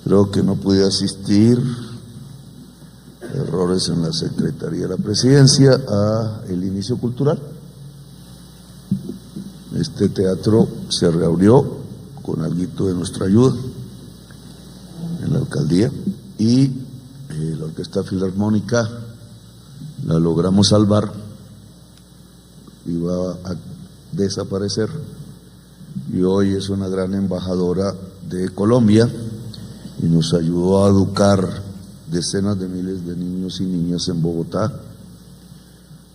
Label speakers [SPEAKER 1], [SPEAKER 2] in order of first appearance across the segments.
[SPEAKER 1] Creo que no pude asistir, errores en la Secretaría de la Presidencia, a el inicio cultural. Este teatro se reabrió con alguito de nuestra ayuda en la alcaldía y la Orquesta Filarmónica la logramos salvar, iba a desaparecer y hoy es una gran embajadora de Colombia y nos ayudó a educar decenas de miles de niños y niñas en Bogotá.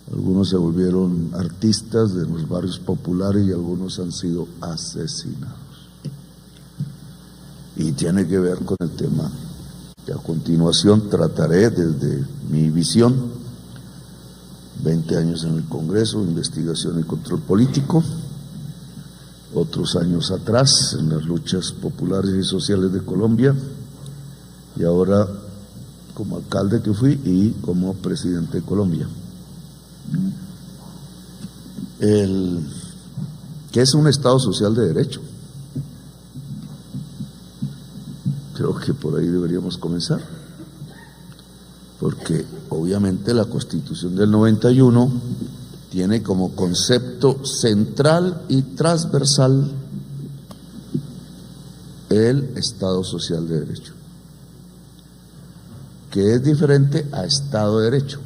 [SPEAKER 1] Algunos se volvieron artistas de los barrios populares y algunos han sido asesinados. Y tiene que ver con el tema que a continuación trataré desde mi visión, 20 años en el Congreso, investigación y control político, otros años atrás en las luchas populares y sociales de Colombia, y ahora como alcalde que fui y como presidente de Colombia. ¿Qué es un Estado social de derecho? Creo que por ahí deberíamos comenzar, porque obviamente la Constitución del 91 tiene como concepto central y transversal el Estado social de derecho, que es diferente a Estado de Derecho.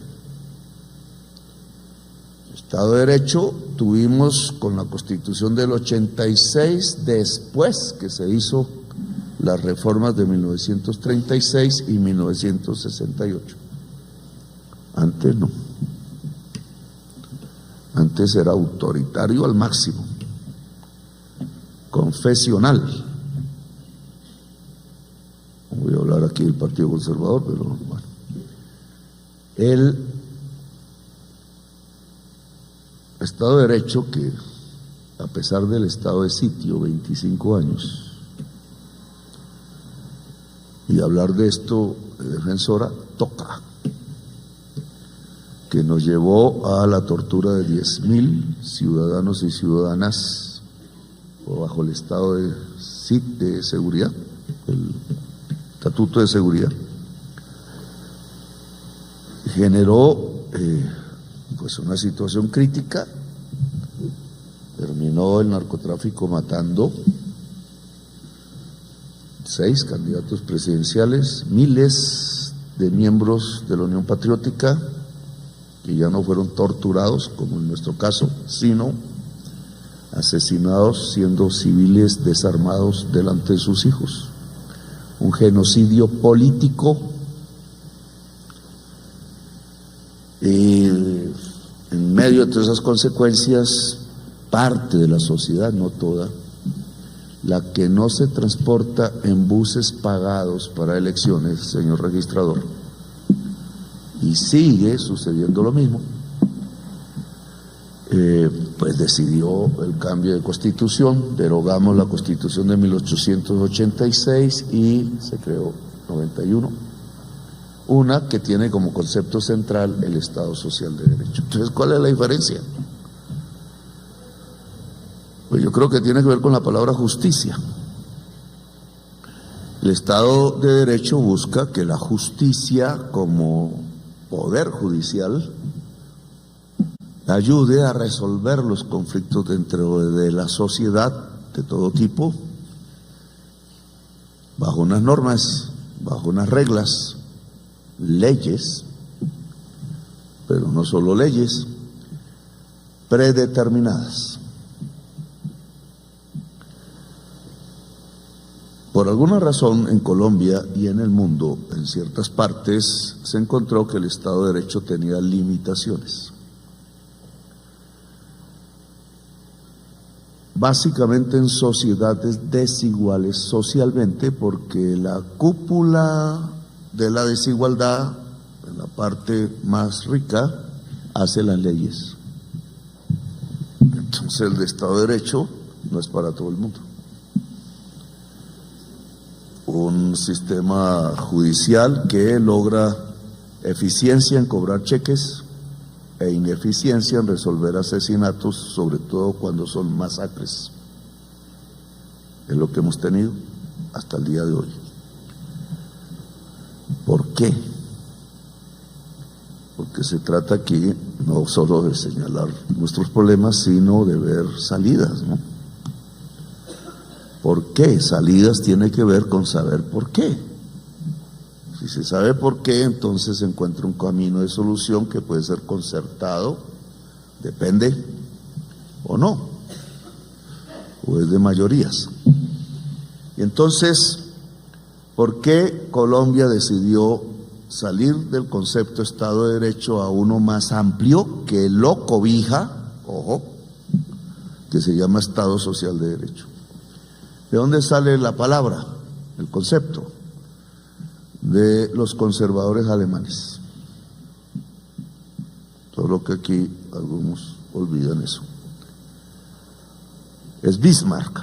[SPEAKER 1] Estado de Derecho tuvimos con la Constitución del 86, después que se hizo las reformas de 1936 y 1968. Antes no. Antes era autoritario al máximo, confesional. Voy a hablar aquí del Partido Conservador, pero bueno. El Estado de Derecho, que a pesar del estado de sitio, 25 años, y hablar de esto, defensora, toca, que nos llevó a la tortura de 10.000 ciudadanos y ciudadanas bajo el estado de seguridad, el estatuto de seguridad. Generó pues una situación crítica, terminó el narcotráfico matando 6 candidatos presidenciales, miles de miembros de la Unión Patriótica que ya no fueron torturados, como en nuestro caso, sino asesinados siendo civiles desarmados delante de sus hijos. Un genocidio político. En medio de todas esas consecuencias, parte de la sociedad, no toda, la que no se transporta en buses pagados para elecciones, señor registrador, y sigue sucediendo lo mismo, pues decidió el cambio de constitución, derogamos la constitución de 1886 y se creó 91, una que tiene como concepto central el Estado social de derecho. Entonces, ¿cuál es la diferencia? Pues yo creo que tiene que ver con la palabra justicia. El Estado de Derecho busca que la justicia como poder judicial ayude a resolver los conflictos dentro de la sociedad de todo tipo, bajo unas normas, bajo unas reglas, leyes, pero no solo leyes, predeterminadas. Por alguna razón en Colombia y en el mundo, en ciertas partes, se encontró que el Estado de Derecho tenía limitaciones. Básicamente en sociedades desiguales socialmente, porque la cúpula de la desigualdad, en la parte más rica, hace las leyes. Entonces el Estado de Derecho no es para todo el mundo. Un sistema judicial que logra eficiencia en cobrar cheques e ineficiencia en resolver asesinatos, sobre todo cuando son masacres. Es lo que hemos tenido hasta el día de hoy. ¿Por qué? Porque se trata aquí no solo de señalar nuestros problemas, sino de ver salidas, ¿no? ¿Por qué? Salidas tiene que ver con saber por qué. Si se sabe por qué, entonces se encuentra un camino de solución que puede ser concertado, depende o no, o es de mayorías. Y entonces, ¿por qué Colombia decidió salir del concepto Estado de Derecho a uno más amplio que lo cobija, ojo, que se llama Estado Social de Derecho? ¿De dónde sale la palabra, el concepto? De los conservadores alemanes. Solo que aquí algunos olvidan eso. Es Bismarck,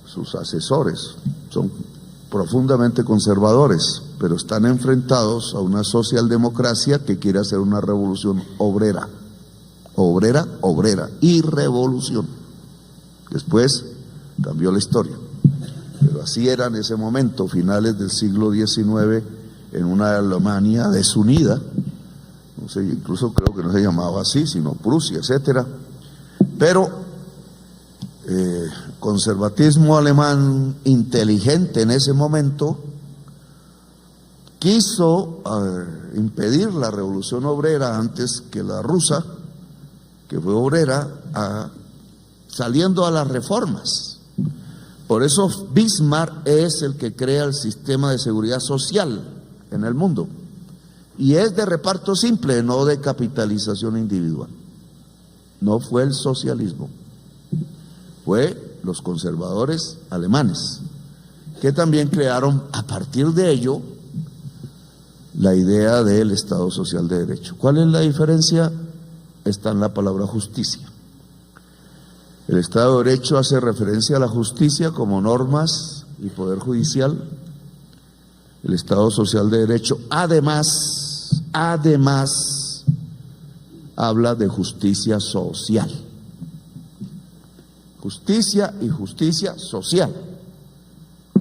[SPEAKER 1] sus asesores son profundamente conservadores, pero están enfrentados a una socialdemocracia que quiere hacer una revolución obrera, y revolución. Después cambió la historia. Pero así era en ese momento, finales del siglo XIX, en una Alemania desunida, no sé, incluso creo que no se llamaba así, sino Prusia, etcétera. Pero conservatismo alemán inteligente en ese momento quiso impedir la revolución obrera antes que la rusa, que fue obrera, saliendo a las reformas. Por eso Bismarck es el que crea el sistema de seguridad social en el mundo. Y es de reparto simple, no de capitalización individual. No fue el socialismo, fue los conservadores alemanes, que también crearon a partir de ello la idea del Estado Social de Derecho. ¿Cuál es la diferencia? Está en la palabra justicia. El Estado de Derecho hace referencia a la justicia como normas y poder judicial. El Estado Social de Derecho, además, habla de justicia social. Justicia y justicia social.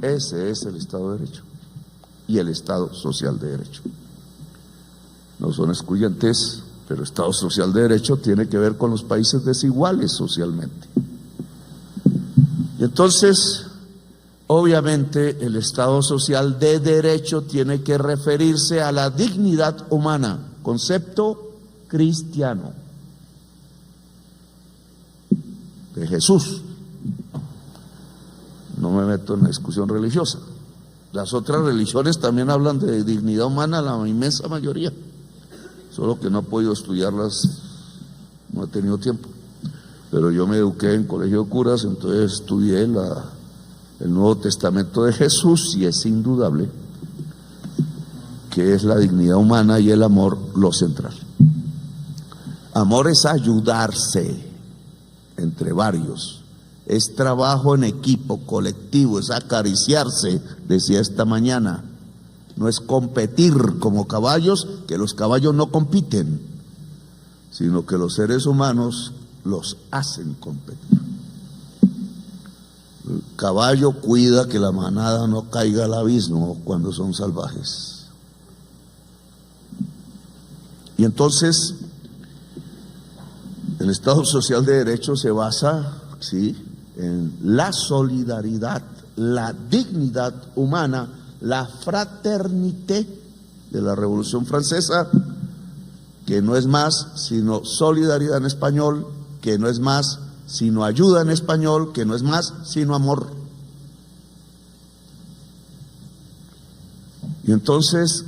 [SPEAKER 1] Ese es el Estado de Derecho y el Estado Social de Derecho. No son excluyentes, pero Estado Social de Derecho tiene que ver con los países desiguales socialmente. Y entonces, obviamente, el Estado Social de Derecho tiene que referirse a la dignidad humana, concepto cristiano de Jesús. No me meto en la discusión religiosa. Las otras religiones también hablan de dignidad humana, la inmensa mayoría. Solo que no he podido estudiarlas, no he tenido tiempo. Pero yo me eduqué en colegio de curas, entonces estudié el Nuevo Testamento de Jesús y es indudable que es la dignidad humana y el amor lo central. Amor es ayudarse entre varios, es trabajo en equipo, colectivo, es acariciarse, decía esta mañana. No es competir como caballos, que los caballos no compiten, sino que los seres humanos los hacen competir. El caballo cuida que la manada no caiga al abismo cuando son salvajes. Y entonces, el Estado Social de Derecho se basa, ¿sí?, en la solidaridad, la dignidad humana, la fraternité de la Revolución Francesa, que no es más sino solidaridad en español, que no es más sino ayuda en español, que no es más sino amor. Y entonces,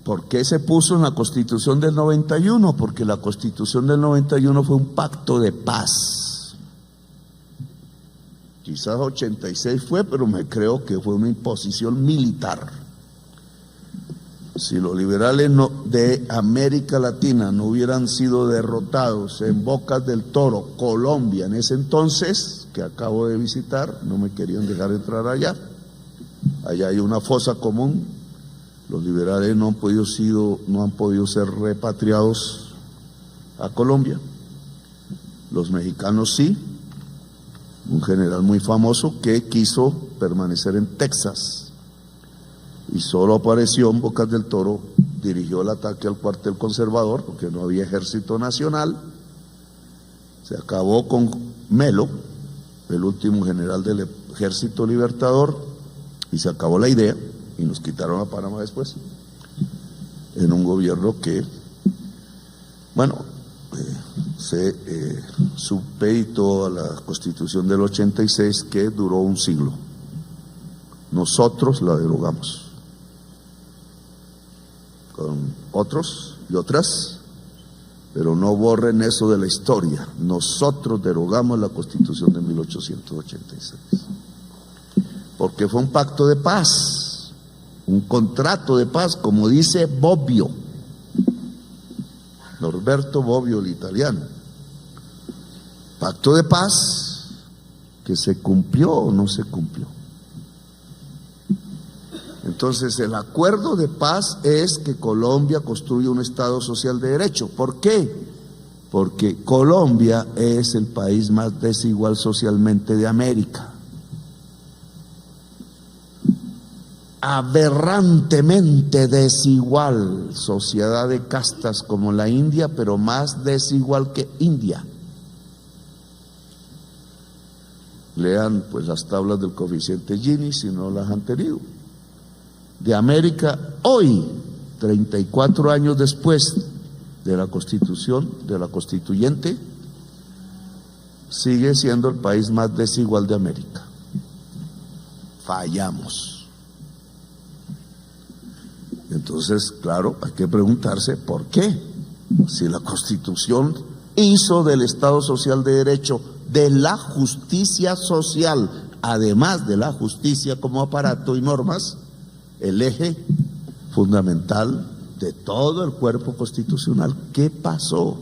[SPEAKER 1] ¿por qué se puso en la Constitución del 91? Porque la Constitución del 91 fue un pacto de paz. Quizás 86 fue, pero me creo que fue una imposición militar. Si los liberales de América Latina no hubieran sido derrotados en Bocas del Toro, Colombia, en ese entonces, que acabo de visitar, no me querían dejar entrar allá. Allá hay una fosa común. Los liberales no han podido ser repatriados a Colombia. Los mexicanos sí. Un general muy famoso que quiso permanecer en Texas y solo apareció en Bocas del Toro, dirigió el ataque al cuartel conservador porque no había ejército nacional, se acabó con Melo, el último general del ejército libertador, y se acabó la idea y nos quitaron a Panamá después, en un gobierno que, bueno, se supeditó a la Constitución del 86 que duró un siglo. Nosotros la derogamos con otros y otras, pero no borren eso de la historia. Nosotros derogamos la Constitución de 1886 porque fue un pacto de paz, un contrato de paz, como dice Bobbio, Norberto Bobbio, el italiano. Pacto de paz que se cumplió o no se cumplió. Entonces el acuerdo de paz es que Colombia construya un Estado social de derecho. ¿Por qué? Porque Colombia es el país más desigual socialmente de América. Aberrantemente desigual, sociedad de castas como la India, pero más desigual que India. Lean pues las tablas del coeficiente Gini si no las han tenido. De América hoy, 34 años después de la Constitución, de la Constituyente, sigue siendo el país más desigual de América. Fallamos. Entonces, claro, hay que preguntarse por qué. Si la Constitución hizo del Estado Social de Derecho, de la justicia social, además de la justicia como aparato y normas, el eje fundamental de todo el cuerpo constitucional. ¿Qué pasó?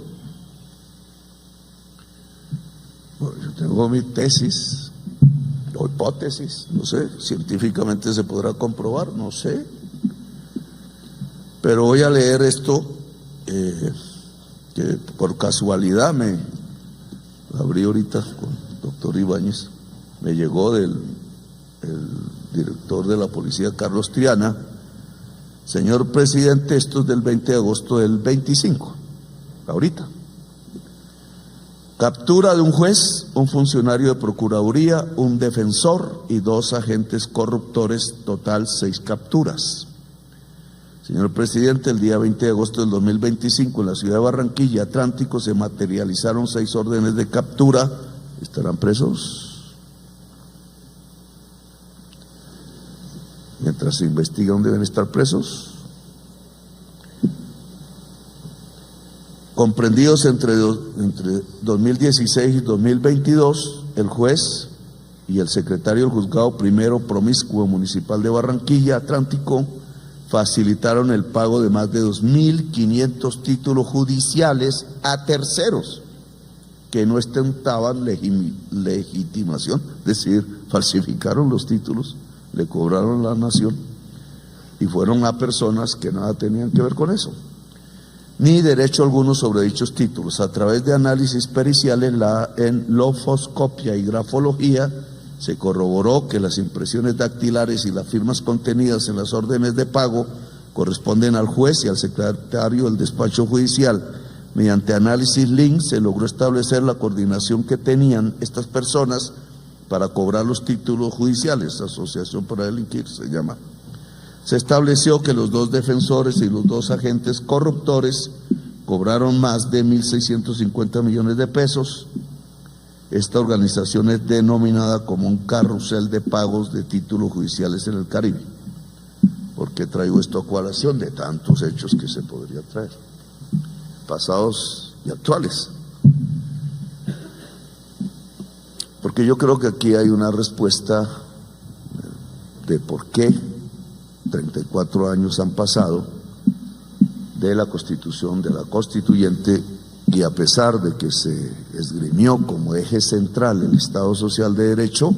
[SPEAKER 1] Bueno, yo tengo mi tesis o hipótesis, no sé, científicamente se podrá comprobar, no sé. Pero voy a leer esto que por casualidad me abrí ahorita con el doctor Ibáñez, me llegó del director de la policía, Carlos Triana. Señor presidente, esto es del 20 de agosto del 25, ahorita. Captura de un juez, un funcionario de procuraduría, un defensor y 2 agentes corruptores, total 6 capturas. Señor presidente, el día 20 de agosto del 2025 en la ciudad de Barranquilla, Atlántico, se materializaron 6 órdenes de captura. ¿Estarán presos? Mientras se investiga dónde deben estar presos. Comprendidos entre 2016 y 2022, el juez y el secretario del juzgado primero promiscuo municipal de Barranquilla, Atlántico, facilitaron el pago de más de 2.500 títulos judiciales a terceros que no ostentaban legitimación, es decir, falsificaron los títulos, le cobraron a la nación y fueron a personas que nada tenían que ver con eso, ni derecho alguno sobre dichos títulos. A través de análisis periciales en lofoscopia y grafología, se corroboró que las impresiones dactilares y las firmas contenidas en las órdenes de pago corresponden al juez y al secretario del despacho judicial. Mediante análisis link se logró establecer la coordinación que tenían estas personas para cobrar los títulos judiciales, asociación para delinquir se llama. Se estableció que los 2 defensores y los 2 agentes corruptores cobraron más de 1.650 millones de pesos. Esta organización es denominada como un carrusel de pagos de títulos judiciales en el Caribe. ¿Por qué traigo esto a colación? De tantos hechos que se podría traer, pasados y actuales. Porque yo creo que aquí hay una respuesta de por qué 34 años han pasado de la Constitución, de la Constituyente, y a pesar de que se esgrimió como eje central el Estado Social de Derecho,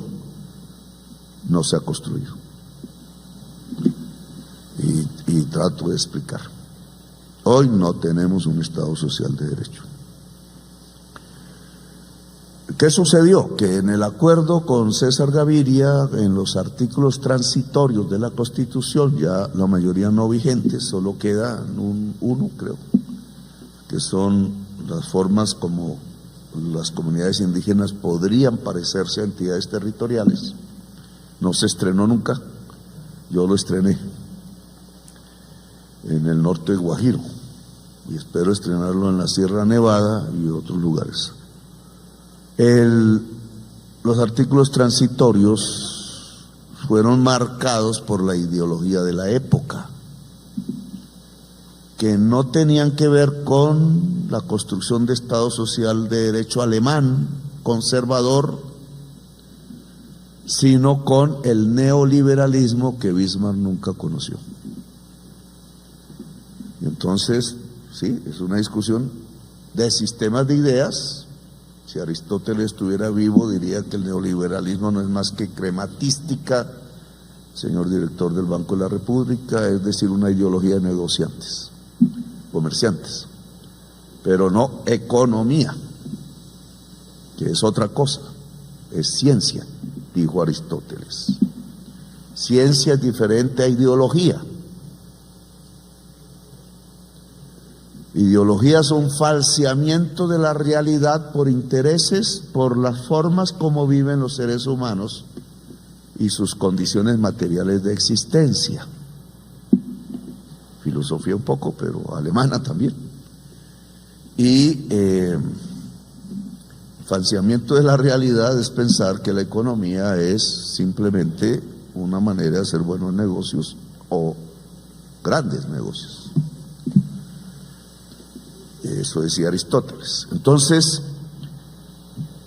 [SPEAKER 1] no se ha construido. Y trato de explicar. Hoy no tenemos un Estado Social de Derecho. ¿Qué sucedió? Que en el acuerdo con César Gaviria, en los artículos transitorios de la Constitución, ya la mayoría no vigentes, solo queda uno, creo, que son las formas como las comunidades indígenas podrían parecerse a entidades territoriales. No se estrenó nunca, yo lo estrené en el norte de Guajiro y espero estrenarlo en la Sierra Nevada y otros lugares. Los artículos transitorios fueron marcados por la ideología de la época, que no tenían que ver con la construcción de Estado social de derecho alemán, conservador, sino con el neoliberalismo que Bismarck nunca conoció. Y entonces, sí, es una discusión de sistemas de ideas. Si Aristóteles estuviera vivo, diría que el neoliberalismo no es más que crematística, señor director del Banco de la República, es decir, una ideología de negociantes, comerciantes, pero no economía, que es otra cosa, es ciencia, dijo Aristóteles. Ciencia es diferente a ideología. Ideología es un falseamiento de la realidad por intereses, por las formas como viven los seres humanos y sus condiciones materiales de existencia. Filosofía un poco, pero alemana también. Y falseamiento de la realidad es pensar que la economía es simplemente una manera de hacer buenos negocios o grandes negocios. Eso decía Aristóteles. Entonces,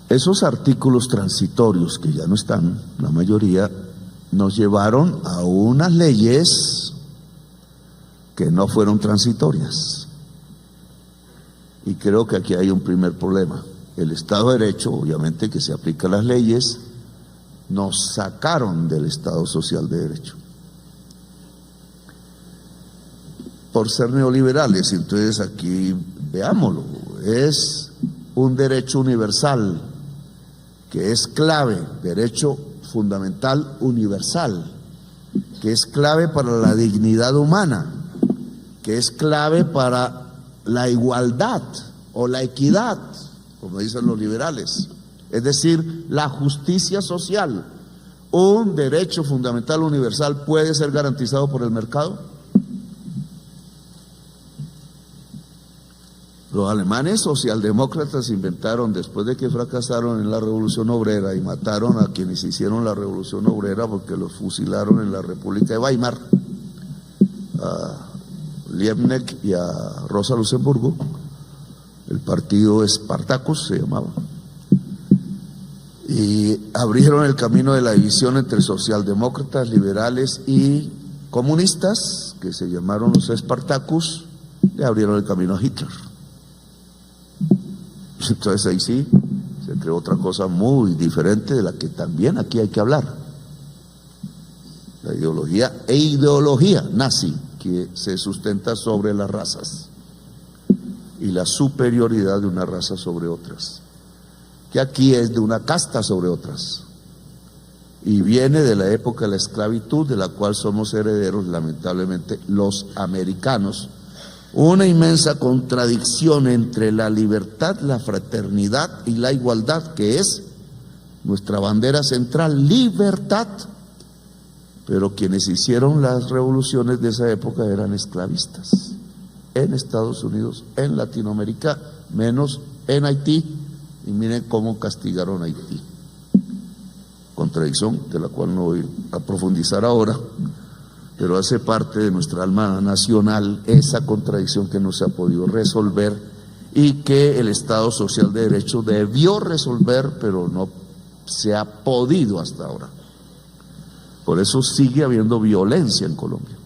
[SPEAKER 1] esos artículos transitorios que ya no están, la mayoría, nos llevaron a unas leyes que no fueron transitorias. Y creo que aquí hay un primer problema. El Estado de Derecho, obviamente que se aplica a las leyes, nos sacaron del Estado Social de Derecho por ser neoliberales. Entonces aquí veámoslo, es un derecho universal que es clave, derecho fundamental universal, que es clave para la dignidad humana, que es clave para la igualdad o la equidad, como dicen los liberales, es decir, la justicia social. ¿Un derecho fundamental universal puede ser garantizado por el mercado? Los alemanes socialdemócratas inventaron, después de que fracasaron en la Revolución Obrera y mataron a quienes hicieron la Revolución Obrera porque los fusilaron en la República de Weimar, a Liebknecht y a Rosa Luxemburgo, el partido Spartacus se llamaba, y abrieron el camino de la división entre socialdemócratas, liberales y comunistas, que se llamaron los Spartacus, le abrieron el camino a Hitler. Entonces ahí sí se creó otra cosa muy diferente de la que también aquí hay que hablar. La ideología nazi que se sustenta sobre las razas y la superioridad de una raza sobre otras, que aquí es de una casta sobre otras y viene de la época de la esclavitud, de la cual somos herederos lamentablemente los americanos. Una inmensa contradicción entre la libertad, la fraternidad y la igualdad, que es nuestra bandera central, libertad. Pero quienes hicieron las revoluciones de esa época eran esclavistas, en Estados Unidos, en Latinoamérica, menos en Haití, y miren cómo castigaron a Haití. Contradicción de la cual no voy a profundizar ahora, pero hace parte de nuestra alma nacional esa contradicción que no se ha podido resolver y que el Estado Social de Derecho debió resolver, pero no se ha podido hasta ahora. Por eso sigue habiendo violencia en Colombia.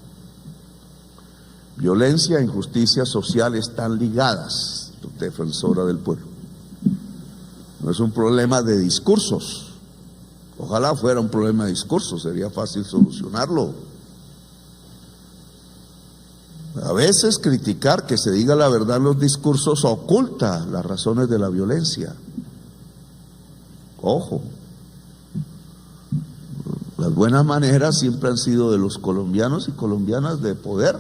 [SPEAKER 1] Violencia e injusticia social están ligadas, defensora del pueblo. No es un problema de discursos. Ojalá fuera un problema de discursos, sería fácil solucionarlo. A veces criticar que se diga la verdad en los discursos oculta las razones de la violencia. Ojo, las buenas maneras siempre han sido de los colombianos y colombianas de poder,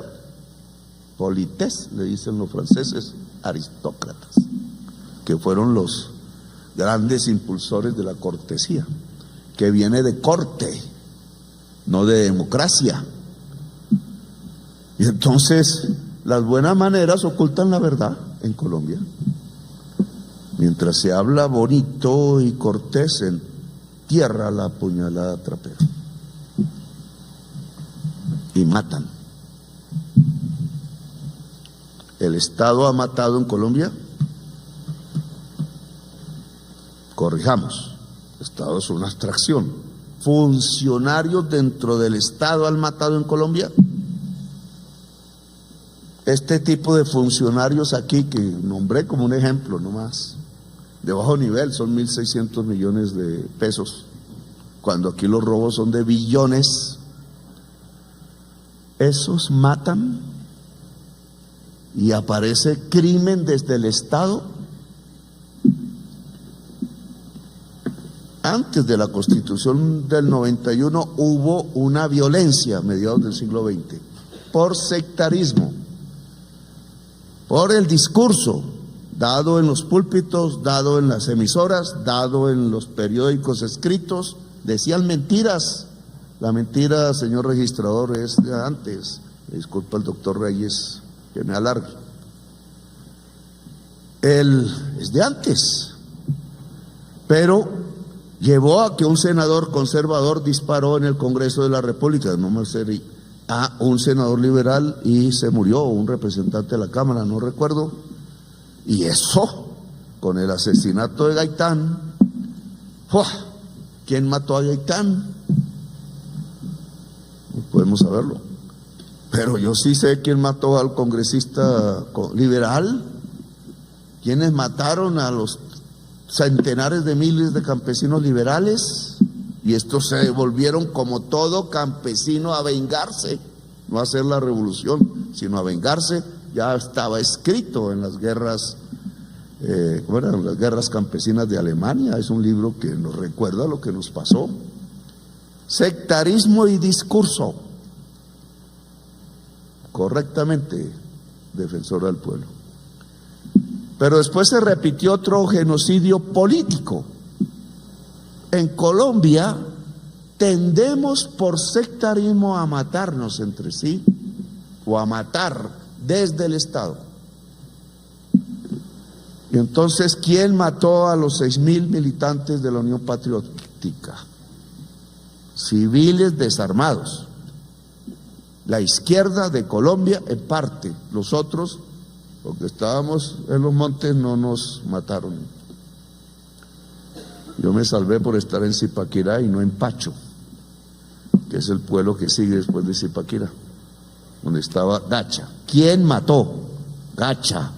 [SPEAKER 1] polités, le dicen los franceses, aristócratas, que fueron los grandes impulsores de la cortesía, que viene de corte, no de democracia. Y entonces las buenas maneras ocultan la verdad en Colombia. Mientras se habla bonito y cortés, entierra la puñalada trapera y matan. ¿El Estado ha matado en Colombia? Corrijamos, el Estado es una abstracción. ¿Funcionarios dentro del Estado han matado en Colombia? Este tipo de funcionarios aquí que nombré como un ejemplo nomás, de bajo nivel, son 1.600 millones de pesos, cuando aquí los robos son de billones. Esos matan y aparece crimen desde el Estado. Antes de la Constitución del 91 hubo una violencia a mediados del siglo XX por sectarismo, por el discurso dado en los púlpitos, dado en las emisoras, dado en los periódicos escritos. Decían mentiras. La mentira, señor registrador, es de antes. Disculpa al doctor Reyes que me alargue. Es de antes, pero llevó a que un senador conservador disparó en el Congreso de la República, no más a un senador liberal y se murió, un representante de la Cámara, no recuerdo. Y eso, con el asesinato de Gaitán, ¡fua! ¿Quién mató a Gaitán? No podemos saberlo. Pero yo sí sé quién mató al congresista liberal, quiénes mataron a los centenares de miles de campesinos liberales, y estos se volvieron como todo campesino a vengarse, no a hacer la revolución, sino a vengarse. Ya estaba escrito en las guerras, ¿cómo eran? Las guerras campesinas de Alemania. Es un libro que nos recuerda lo que nos pasó. Sectarismo y discurso, correctamente, defensora del pueblo. Pero después se repitió otro genocidio político. En Colombia tendemos por sectarismo a matarnos entre sí o a matar desde el Estado. Y entonces, ¿quién mató a los 6.000 militantes de la Unión Patriótica? Civiles desarmados. La izquierda de Colombia en parte, los otros, porque estábamos en los montes, no nos mataron. Yo me salvé por estar en Zipaquirá y no en Pacho, que es el pueblo que sigue después de Zipaquirá, donde estaba Gacha. ¿Quién mató? Gacha.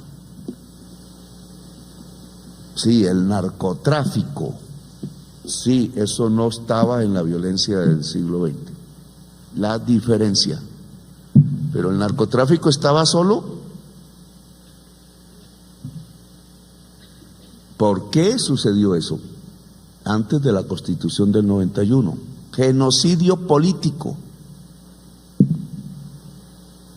[SPEAKER 1] Sí, el narcotráfico. Sí, eso no estaba en la violencia del siglo XX. La diferencia. Pero el narcotráfico estaba solo. ¿Por qué sucedió eso? Antes de la Constitución del 91. Genocidio político,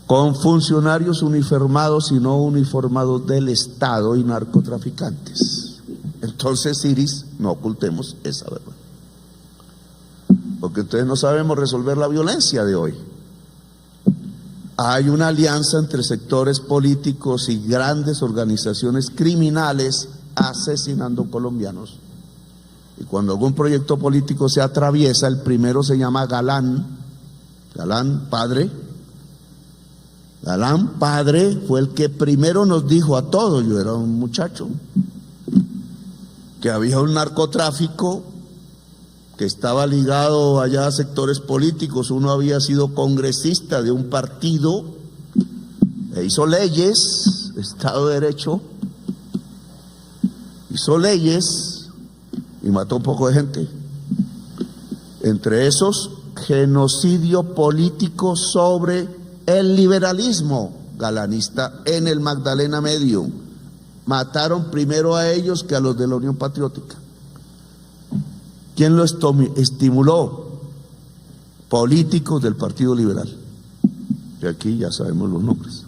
[SPEAKER 1] con funcionarios uniformados y no uniformados del Estado y narcotraficantes. Entonces, Iris, no ocultemos esa verdad, porque entonces no sabemos resolver la violencia de hoy. Hay una alianza entre sectores políticos y grandes organizaciones criminales asesinando colombianos. Y cuando algún proyecto político se atraviesa, el primero se llama Galán. Galán padre. Galán padre fue el que primero nos dijo a todos, yo era un muchacho, que había un narcotráfico que estaba ligado allá a sectores políticos. Uno había sido congresista de un partido e hizo leyes, Estado de Derecho, hizo leyes y mató un poco de gente. Entre esos, genocidio político sobre el liberalismo galanista en el Magdalena Medio. Mataron primero a ellos que a los de la Unión Patriótica. ¿Quién lo estimuló? Políticos del Partido Liberal. Y aquí ya sabemos los nombres.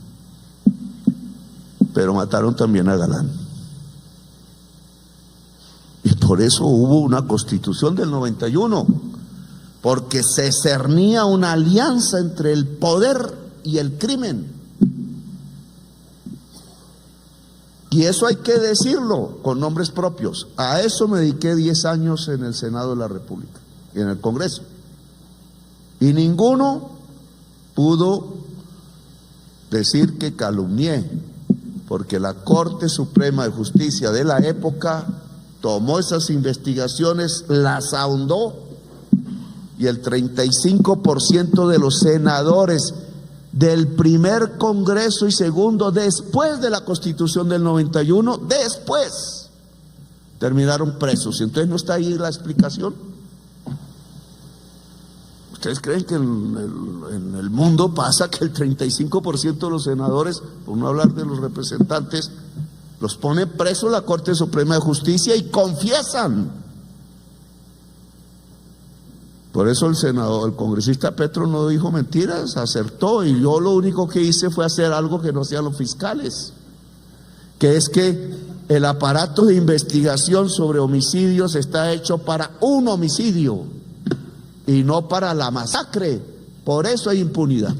[SPEAKER 1] Pero mataron también a Galán. Y por eso hubo una Constitución del 91, porque se cernía una alianza entre el poder y el crimen. Y eso hay que decirlo con nombres propios. A eso me dediqué 10 años en el Senado de la República y en el Congreso. Y ninguno pudo decir que calumnié, porque la Corte Suprema de Justicia de la época tomó esas investigaciones, las ahondó, y el 35% de los senadores del primer Congreso y segundo, después de la Constitución del 91, después, terminaron presos. Entonces, ¿no está ahí la explicación? ¿Ustedes creen que en el mundo pasa que el 35% de los senadores, por no hablar de los representantes, los pone presos la Corte Suprema de Justicia y confiesan? Por eso el congresista Petro no dijo mentiras, acertó, y yo lo único que hice fue hacer algo que no hacían los fiscales, que es que el aparato de investigación sobre homicidios está hecho para un homicidio y no para la masacre. Por eso hay impunidad.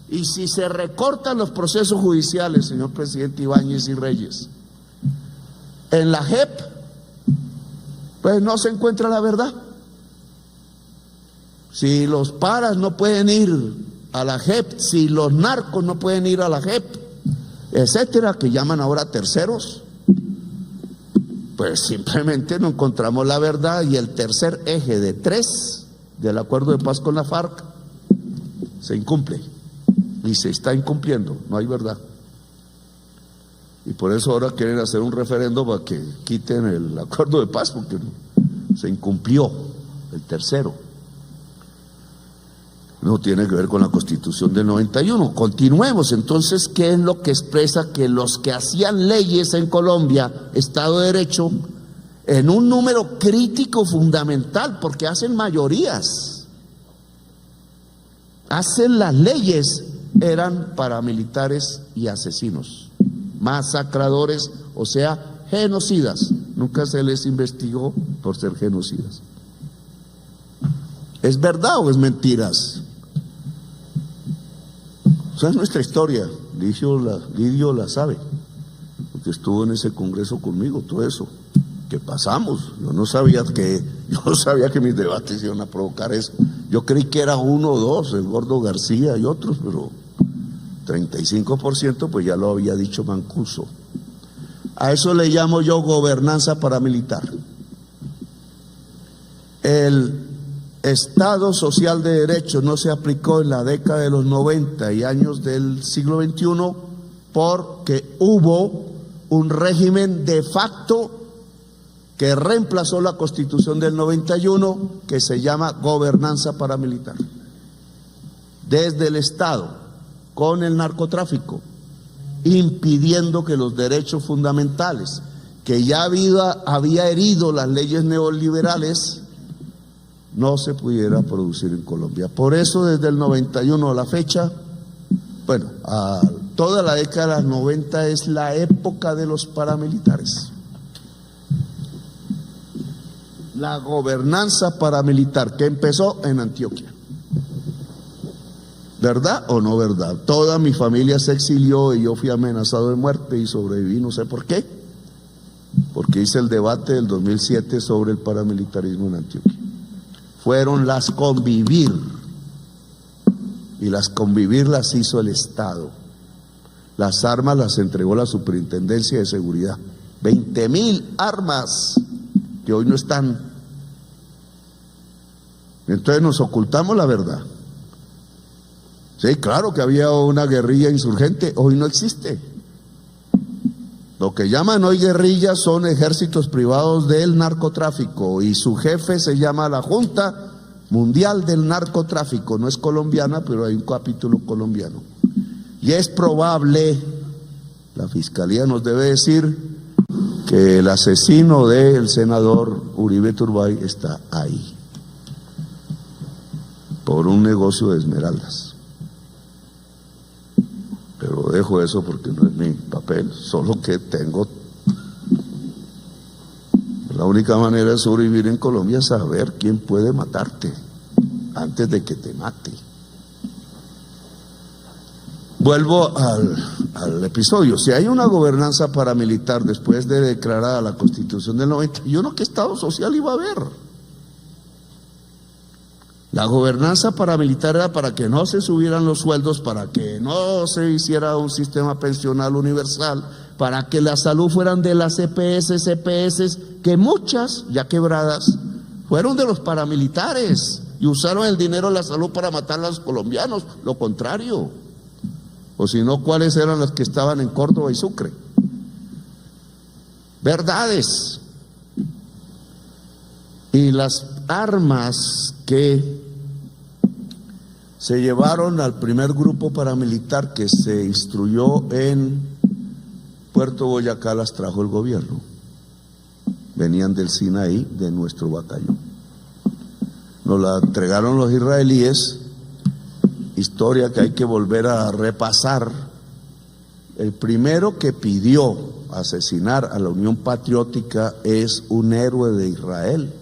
[SPEAKER 1] Y si se recortan los procesos judiciales, señor presidente Ibáñez y Reyes, en la JEP, pues no se encuentra la verdad. Si los paras no pueden ir a la JEP, si los narcos no pueden ir a la JEP, etcétera, que llaman ahora terceros, pues simplemente no encontramos la verdad. Y el tercer eje de 3 del acuerdo de paz con la FARC se incumple y se está incumpliendo, no hay verdad. Y por eso ahora quieren hacer un referendo para que quiten el acuerdo de paz, porque se incumplió el tercero. No tiene que ver con la Constitución del 91. Continuemos entonces. ¿Qué es lo que expresa que los que hacían leyes en Colombia, Estado de Derecho, en un número crítico fundamental, porque hacen mayorías, hacen las leyes, eran paramilitares y asesinos, masacradores, o sea, genocidas? Nunca se les investigó por ser genocidas. ¿Es verdad o es mentiras? Esa es nuestra historia. Lidio la sabe, porque estuvo en ese congreso conmigo, todo eso que pasamos. Yo no sabía que mis debates iban a provocar eso. Yo creí que era 1 o 2, el Gordo García y otros, pero 35% pues ya lo había dicho Mancuso. A eso le llamo yo gobernanza paramilitar. El Estado social de derecho no se aplicó en la década de los 90 y años del siglo XXI porque hubo un régimen de facto que reemplazó la Constitución del 91, que se llama gobernanza paramilitar. Desde el Estado, con el narcotráfico, impidiendo que los derechos fundamentales, que ya había herido las leyes neoliberales, no se pudiera producir en Colombia. Por eso desde el 91 a la fecha, bueno, a toda la década de los 90 es la época de los paramilitares. La gobernanza paramilitar que empezó en Antioquia. ¿Verdad o no verdad? Toda mi familia se exilió y yo fui amenazado de muerte y sobreviví, no sé por qué, porque hice el debate del 2007 sobre el paramilitarismo en Antioquia. Fueron las convivir, y las convivir las hizo el Estado. Las armas las entregó la Superintendencia de Seguridad. 20.000 armas que hoy no están. Entonces nos ocultamos la verdad. Sí, claro que había una guerrilla insurgente, hoy no existe. Lo que llaman hoy guerrillas son ejércitos privados del narcotráfico y su jefe se llama la Junta Mundial del Narcotráfico. No es colombiana, pero hay un capítulo colombiano. Y es probable, la Fiscalía nos debe decir, que el asesino del senador Uribe Turbay está ahí, por un negocio de esmeraldas. Pero dejo eso porque no es mi papel, solo que tengo... La única manera de sobrevivir en Colombia es saber quién puede matarte antes de que te mate. Vuelvo al episodio. Si hay una gobernanza paramilitar después de declarada la Constitución del 91, ¿qué Estado social iba a haber? La gobernanza paramilitar era para que no se subieran los sueldos, para que no se hiciera un sistema pensional universal, para que la salud fueran de las CPS, que muchas, ya quebradas, fueron de los paramilitares y usaron el dinero de la salud para matar a los colombianos, lo contrario. O si no, ¿cuáles eran las que estaban en Córdoba y Sucre? Verdades. Y las armas que se llevaron al primer grupo paramilitar que se instruyó en Puerto Boyacá las trajo el gobierno. Venían del Sinaí, de nuestro batallón. Nos la entregaron los israelíes, historia que hay que volver a repasar. El primero que pidió asesinar a la Unión Patriótica es un héroe de Israel,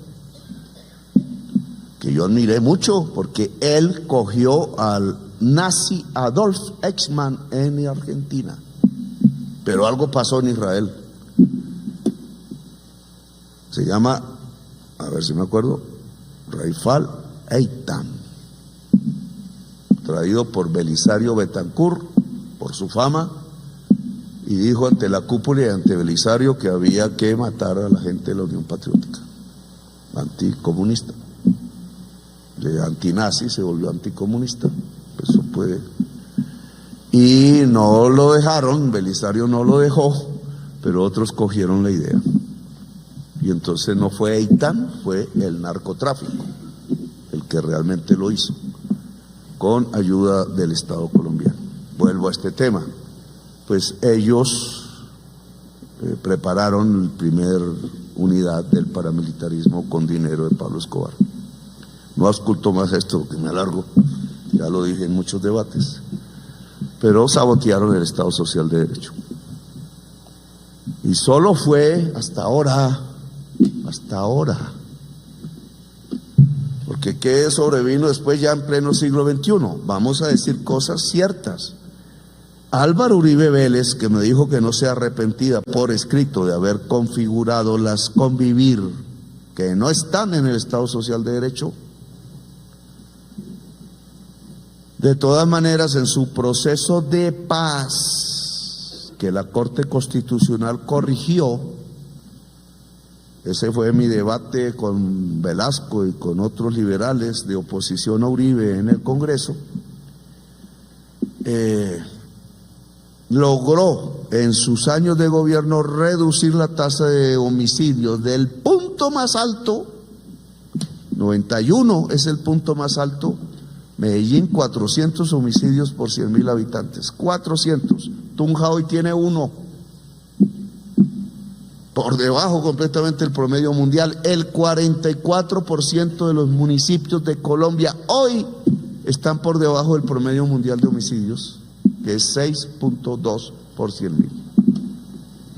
[SPEAKER 1] que yo admiré mucho porque él cogió al nazi Adolf Eichmann en Argentina. Pero algo pasó en Israel. Se llama, a ver si me acuerdo, Raifal Eitan, traído por Belisario Betancourt, por su fama, y dijo ante la cúpula y ante Belisario que había que matar a la gente de la Unión Patriótica, anticomunista. De antinazi se volvió anticomunista, eso puede. Y no lo dejaron, Belisario no lo dejó, pero otros cogieron la idea. Y entonces no fue Eitan, fue el narcotráfico el que realmente lo hizo, con ayuda del Estado colombiano. Vuelvo a este tema. Pues ellos prepararon la primera unidad del paramilitarismo con dinero de Pablo Escobar. No ausculto más esto porque me alargo, ya lo dije en muchos debates, pero sabotearon el Estado Social de Derecho. Y solo fue hasta ahora, porque ¿qué sobrevino después ya en pleno siglo XXI? Vamos a decir cosas ciertas. Álvaro Uribe Vélez, que me dijo que no se arrepentía por escrito de haber configurado las convivir que no están en el Estado Social de Derecho, de todas maneras en su proceso de paz que la Corte Constitucional corrigió, ese fue mi debate con Velasco y con otros liberales de oposición a Uribe en el Congreso, logró en sus años de gobierno reducir la tasa de homicidios del punto más alto, 91 es el punto más alto, Medellín 400 homicidios por 100.000 habitantes, 400, Tunja hoy tiene 1, por debajo completamente del promedio mundial. El 44% de los municipios de Colombia hoy están por debajo del promedio mundial de homicidios, que es 6.2 por 100.000.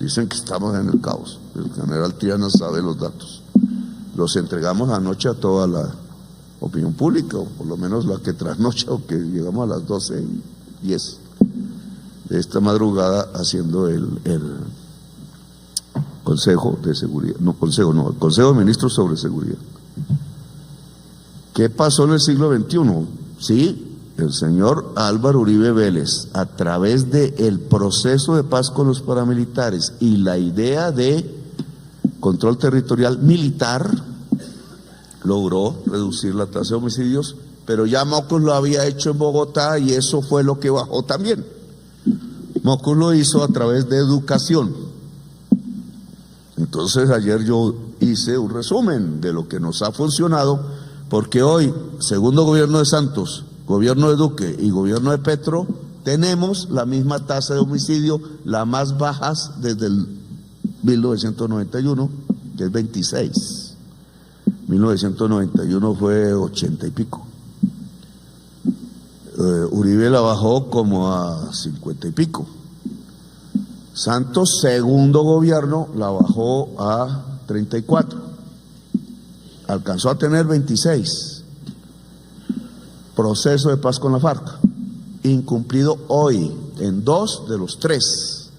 [SPEAKER 1] Dicen que estamos en el caos. El general Triana sabe los datos. Los entregamos anoche a toda la opinión pública, o por lo menos la que trasnocha, o que llegamos a las 12:10 de esta madrugada haciendo el Consejo de Seguridad, el Consejo de Ministros sobre Seguridad. ¿Qué pasó en el siglo XXI? Sí, el señor Álvaro Uribe Vélez, a través del proceso de paz con los paramilitares y la idea de control territorial militar, logró reducir la tasa de homicidios, pero ya Mocus lo había hecho en Bogotá y eso fue lo que bajó también. Mocus lo hizo a través de educación. Entonces ayer yo hice un resumen de lo que nos ha funcionado, porque hoy, segundo gobierno de Santos, gobierno de Duque y gobierno de Petro, tenemos la misma tasa de homicidio, la más bajas desde el 1991, que es 26. 1991 fue 80 y pico. Uribe la bajó como a 50 y pico. Santos, segundo gobierno, la bajó a 34. Alcanzó a tener 26. Proceso de paz con la FARC, incumplido hoy en 2 de los 3.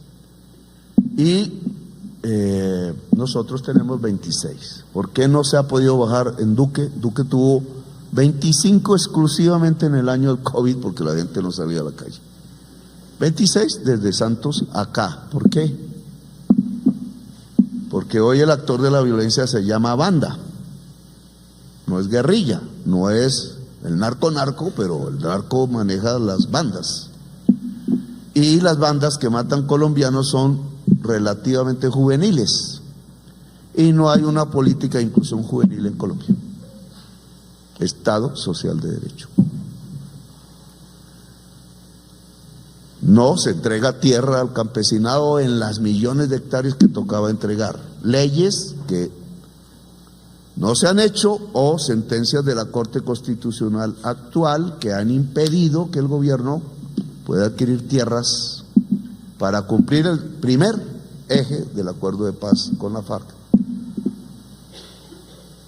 [SPEAKER 1] Y nosotros tenemos 26. ¿Por qué no se ha podido bajar en Duque? Duque tuvo 25 exclusivamente en el año del COVID porque la gente no salía a la calle. 26 desde Santos acá. ¿Por qué? Porque hoy el actor de la violencia se llama banda. No es guerrilla, no es el narco, pero el narco maneja las bandas. Y las bandas que matan colombianos son relativamente juveniles. Y no hay una política de inclusión juvenil en Colombia. Estado social de derecho. No se entrega tierra al campesinado en las millones de hectáreas que tocaba entregar. Leyes que no se han hecho o sentencias de la Corte Constitucional actual que han impedido que el gobierno pueda adquirir tierras para cumplir el primer eje del acuerdo de paz con la FARC.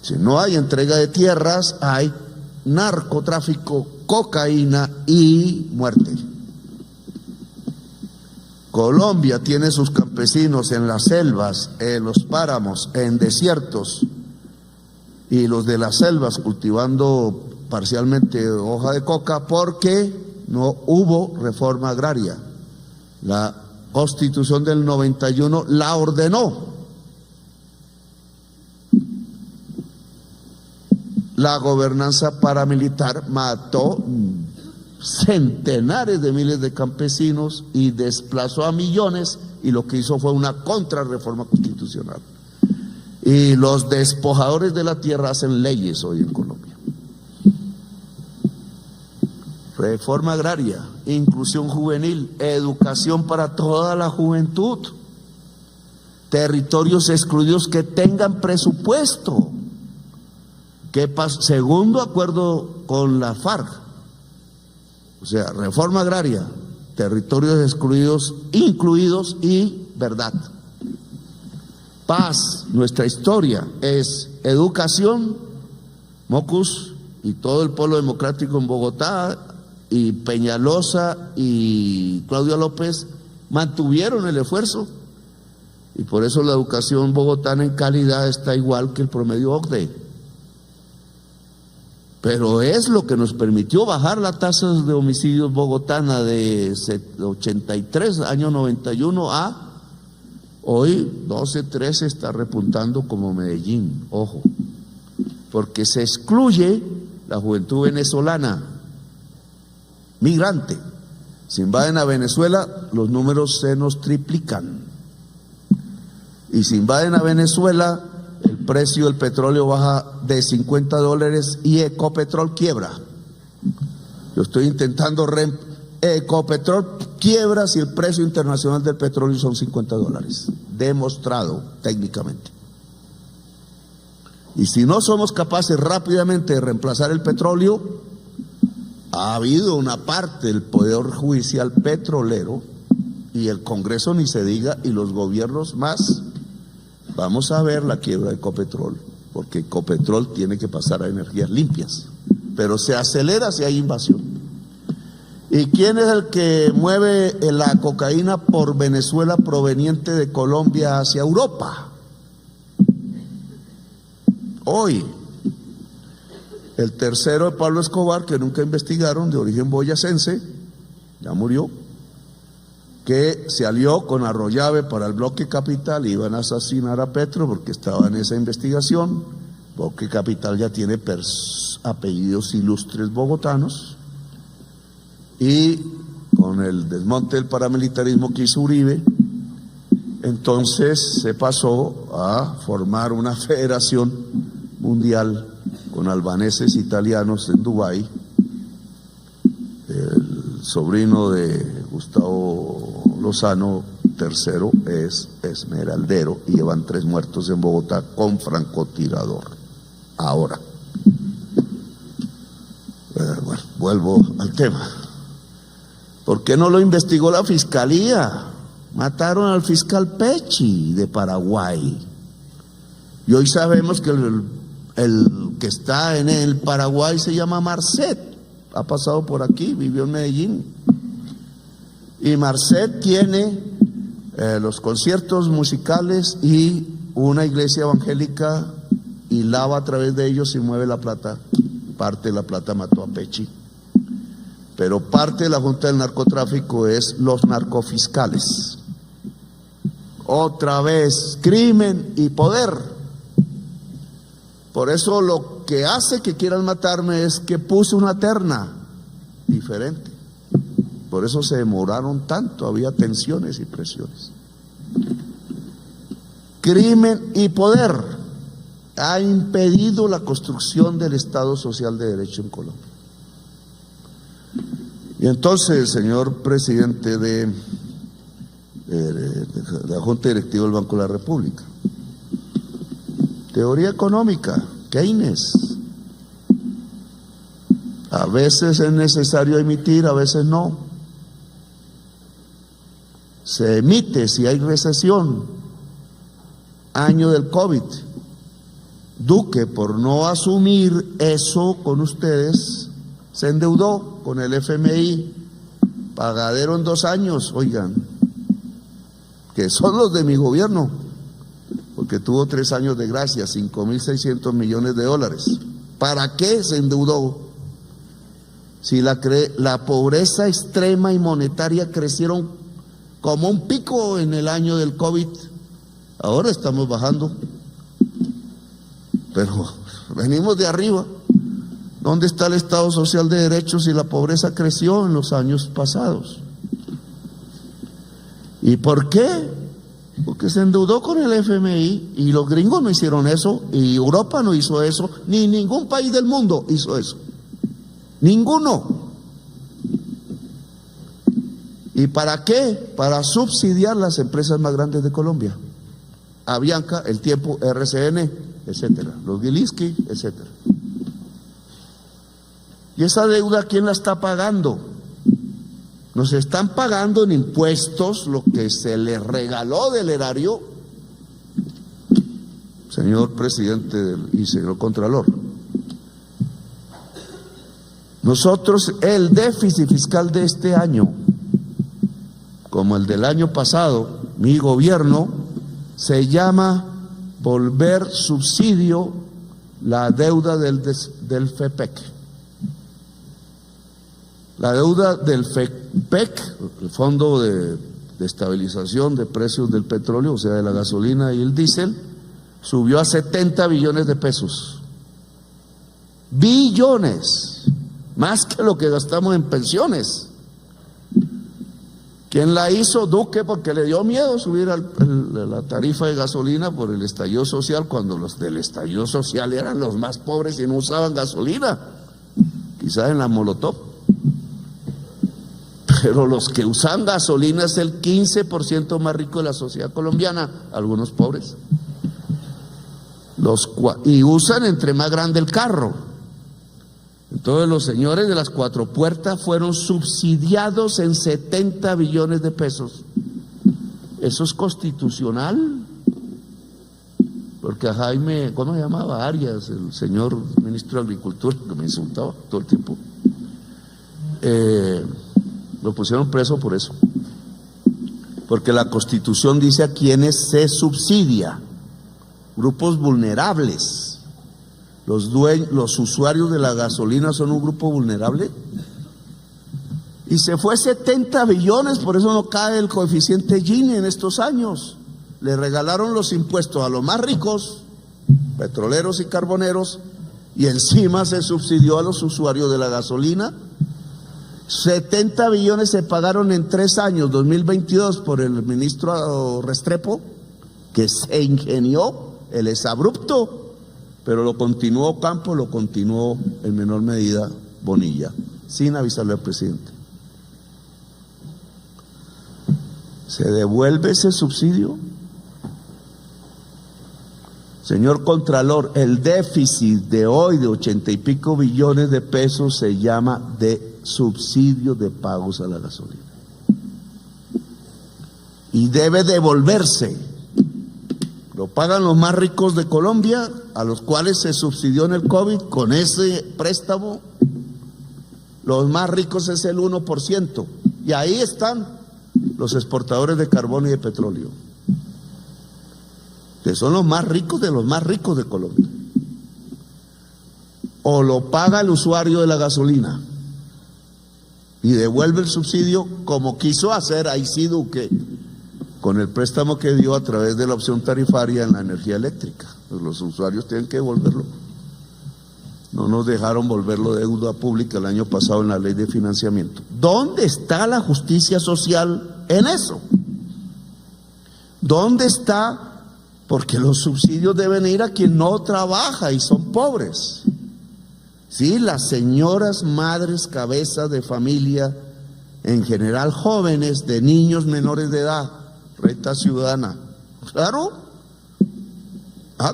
[SPEAKER 1] Si no hay entrega de tierras, hay narcotráfico, cocaína y muerte. Colombia tiene sus campesinos en las selvas, en los páramos, en desiertos, y los de las selvas cultivando parcialmente hoja de coca porque no hubo reforma agraria. La Constitución del 91 la ordenó. La gobernanza paramilitar mató centenares de miles de campesinos y desplazó a millones, y lo que hizo fue una contrarreforma constitucional. Y los despojadores de la tierra hacen leyes hoy en Colombia. Reforma agraria, inclusión juvenil, educación para toda la juventud, territorios excluidos que tengan presupuesto. ¿Qué pasa? Segundo acuerdo con la FARC, o sea, reforma agraria, territorios excluidos, incluidos y verdad. Paz, nuestra historia es educación. Mocus y todo el pueblo democrático en Bogotá y Peñalosa y Claudia López mantuvieron el esfuerzo, y por eso la educación bogotana en calidad está igual que el promedio OCDE. Pero es lo que nos permitió bajar la tasa de homicidios bogotana de 83, año 91 a hoy 12, 13, está repuntando como Medellín, ojo, porque se excluye la juventud venezolana, migrante. Si invaden a Venezuela, los números se nos triplican. Y si invaden a Venezuela, el precio del petróleo baja de $50 y Ecopetrol quiebra. Yo estoy intentando Ecopetrol quiebra si el precio internacional del petróleo son $50, demostrado técnicamente. Y si no somos capaces rápidamente de reemplazar el petróleo, ha habido una parte del poder judicial petrolero, y el Congreso ni se diga, y los gobiernos más, vamos a ver la quiebra de Ecopetrol, porque Ecopetrol tiene que pasar a energías limpias, pero se acelera si hay invasión. ¿Y quién es el que mueve la cocaína por Venezuela proveniente de Colombia hacia Europa? Hoy, el tercero de Pablo Escobar, que nunca investigaron, de origen boyacense, ya murió, que se alió con Arroyave para el Bloque Capital, iban a asesinar a Petro porque estaba en esa investigación. Bloque Capital ya tiene apellidos ilustres bogotanos, y con el desmonte del paramilitarismo que hizo Uribe, entonces se pasó a formar una federación mundial con albaneses italianos en Dubái. El sobrino de Gustavo Lozano III es esmeraldero y llevan 3 muertos en Bogotá con francotirador. ahora. Bueno, vuelvo al tema. ¿Por qué no lo investigó la fiscalía? Mataron al fiscal Pecci de Paraguay. Y hoy sabemos que el que está en el Paraguay se llama Marcet. Ha pasado por aquí, vivió en Medellín. Y Marcet tiene los conciertos musicales y una iglesia evangélica, y lava a través de ellos y mueve la plata. Parte de la plata mató a Pecci. Pero parte de la Junta del Narcotráfico es los narcofiscales. Otra vez, crimen y poder. Por eso lo que hace que quieran matarme es que puse una terna diferente. Por eso se demoraron tanto, había tensiones y presiones. Crimen y poder ha impedido la construcción del Estado Social de Derecho en Colombia. Y entonces, señor presidente de la Junta Directiva del Banco de la República, teoría económica, Keynes. A veces es necesario emitir, a veces no. Se emite si hay recesión. Año del COVID. Duque, por no asumir eso con ustedes, se endeudó con el FMI, pagadero en 2 años, oigan, que son los de mi gobierno, porque tuvo 3 años de gracia, 5.600 millones de dólares. ¿Para qué se endeudó? Si la pobreza extrema y monetaria crecieron como un pico en el año del COVID, ahora estamos bajando, pero venimos de arriba. ¿Dónde está el Estado Social de Derecho si la pobreza creció en los años pasados? ¿Y por qué? Porque se endeudó con el FMI y los gringos no hicieron eso, y Europa no hizo eso, ni ningún país del mundo hizo eso. Ninguno. ¿Y para qué? Para subsidiar las empresas más grandes de Colombia. Avianca, El Tiempo, RCN, etcétera, los Gilinski, etcétera. ¿Y esa deuda quién la está pagando? Nos están pagando en impuestos lo que se les regaló del erario, señor presidente y señor Contralor. Nosotros, el déficit fiscal de este año, como el del año pasado, mi gobierno, se llama volver subsidio la deuda del FEPEC. La deuda del FEPEC, el Fondo de Estabilización de Precios del Petróleo, o sea, de la gasolina y el diésel, subió a 70 billones de pesos. Billones, más que lo que gastamos en pensiones. ¿Quién la hizo? Duque, porque le dio miedo subir la tarifa de gasolina por el estallido social, cuando los del estallido social eran los más pobres y no usaban gasolina, quizás en la Molotov. Pero los que usan gasolina es el 15% más rico de la sociedad colombiana, algunos pobres. Y usan entre más grande el carro. Entonces los señores de las 4 puertas fueron subsidiados en 70 billones de pesos. ¿Eso es constitucional? Porque a Jaime, ¿cómo se llamaba? Arias, el señor ministro de Agricultura, que me insultaba todo el tiempo. Lo pusieron preso por eso, porque la Constitución dice a quienes se subsidia: grupos vulnerables. Los usuarios de la gasolina son un grupo vulnerable, y se fue 70 billones, por eso no cae el coeficiente Gini en estos años. Le regalaron los impuestos a los más ricos, petroleros y carboneros, y encima se subsidió a los usuarios de la gasolina. 70 billones se pagaron en 3 años, 2022, por el ministro Restrepo, que se ingenió, el exabrupto, pero lo continuó Campos, lo continuó en menor medida Bonilla, sin avisarle al presidente. ¿Se devuelve ese subsidio? Señor Contralor, el déficit de hoy de 80 y pico billones de pesos se llama de subsidio de pagos a la gasolina. Y debe devolverse. Lo pagan los más ricos de Colombia, a los cuales se subsidió en el COVID con ese préstamo. Los más ricos es el 1%. Y ahí están los exportadores de carbón y de petróleo, que son los más ricos de Colombia. O lo paga el usuario de la gasolina y devuelve el subsidio, como quiso hacer ahí sí Duque con el préstamo que dio a través de la opción tarifaria en la energía eléctrica. Pues los usuarios tienen que devolverlo. No nos dejaron volverlo deuda pública el año pasado en la ley de financiamiento. ¿Dónde está la justicia social en eso? ¿Dónde está? Porque los subsidios deben ir a quien no trabaja y son pobres. Sí, las señoras madres, cabezas de familia, en general jóvenes, de niños menores de edad, renta ciudadana. Claro.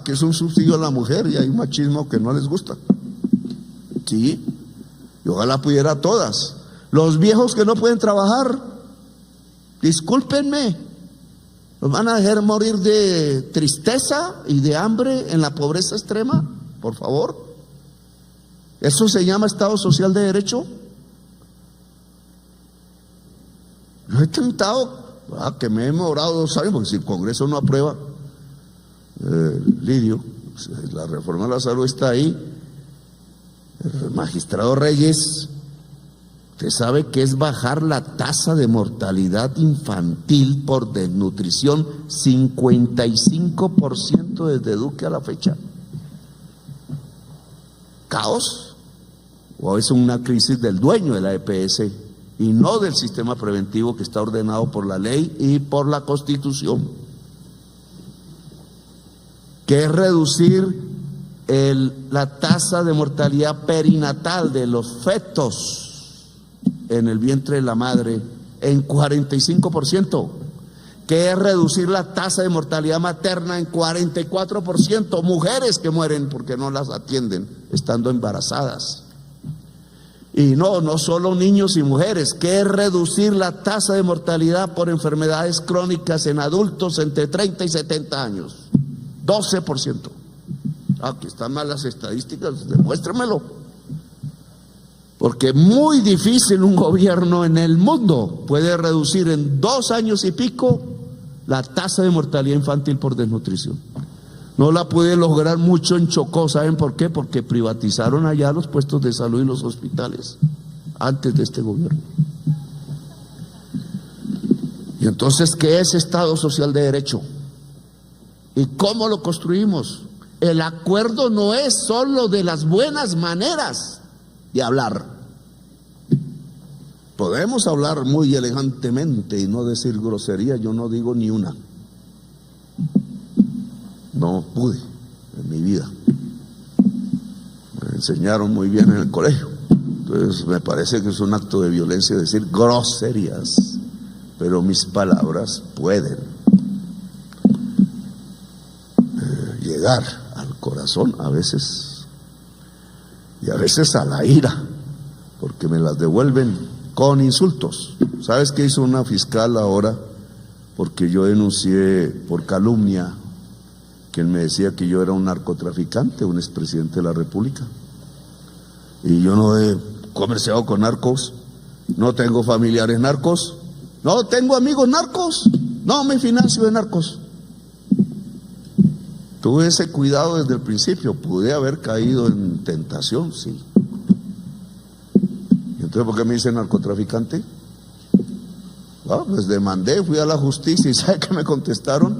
[SPEAKER 1] Que es un subsidio a la mujer y hay un machismo que no les gusta. Sí, y ojalá pudiera a todas. Los viejos que no pueden trabajar, discúlpenme, ¿los van a dejar morir de tristeza y de hambre en la pobreza extrema? Por favor. ¿Eso se llama Estado Social de Derecho? Yo he tentado, que me he demorado 2 años, porque si el Congreso no aprueba, Lidio, la reforma de la salud está ahí. El magistrado Reyes, usted sabe que es bajar la tasa de mortalidad infantil por desnutrición 55% desde Duque a la fecha. ¿Caos? ¿O es una crisis del dueño de la EPS y no del sistema preventivo que está ordenado por la ley y por la Constitución? Que es reducir la tasa de mortalidad perinatal de los fetos en el vientre de la madre en 45%, que es reducir la tasa de mortalidad materna en 44%, mujeres que mueren porque no las atienden estando embarazadas. Y no solo niños y mujeres, que es reducir la tasa de mortalidad por enfermedades crónicas en adultos entre 30 y 70 años, 12%. Aquí están mal las estadísticas, demuéstrenmelo. Porque muy difícil un gobierno en el mundo puede reducir en 2 años y pico la tasa de mortalidad infantil por desnutrición. No la puede lograr mucho en Chocó, ¿saben por qué? Porque privatizaron allá los puestos de salud y los hospitales antes de este gobierno. Y entonces, ¿qué es Estado Social de Derecho? ¿Y cómo lo construimos? El acuerdo no es solo de las buenas maneras de hablar. Podemos hablar muy elegantemente y no decir grosería, yo no digo ni una. No pude en mi vida. Me enseñaron muy bien en el colegio. Entonces me parece que es un acto de violencia decir groserías, pero mis palabras pueden llegar al corazón a veces, y a veces a la ira, porque me las devuelven con insultos. ¿Sabes qué hizo una fiscal ahora? Porque yo denuncié por calumnia, que él me decía que yo era un narcotraficante, un expresidente de la República, y yo no he comerciado con narcos, no tengo familiares narcos, no tengo amigos narcos, no me financio de narcos. Tuve ese cuidado desde el principio, pude haber caído en tentación, sí. ¿Y entonces por qué me dicen narcotraficante? Pues demandé, fui a la justicia y ¿sabe qué me contestaron?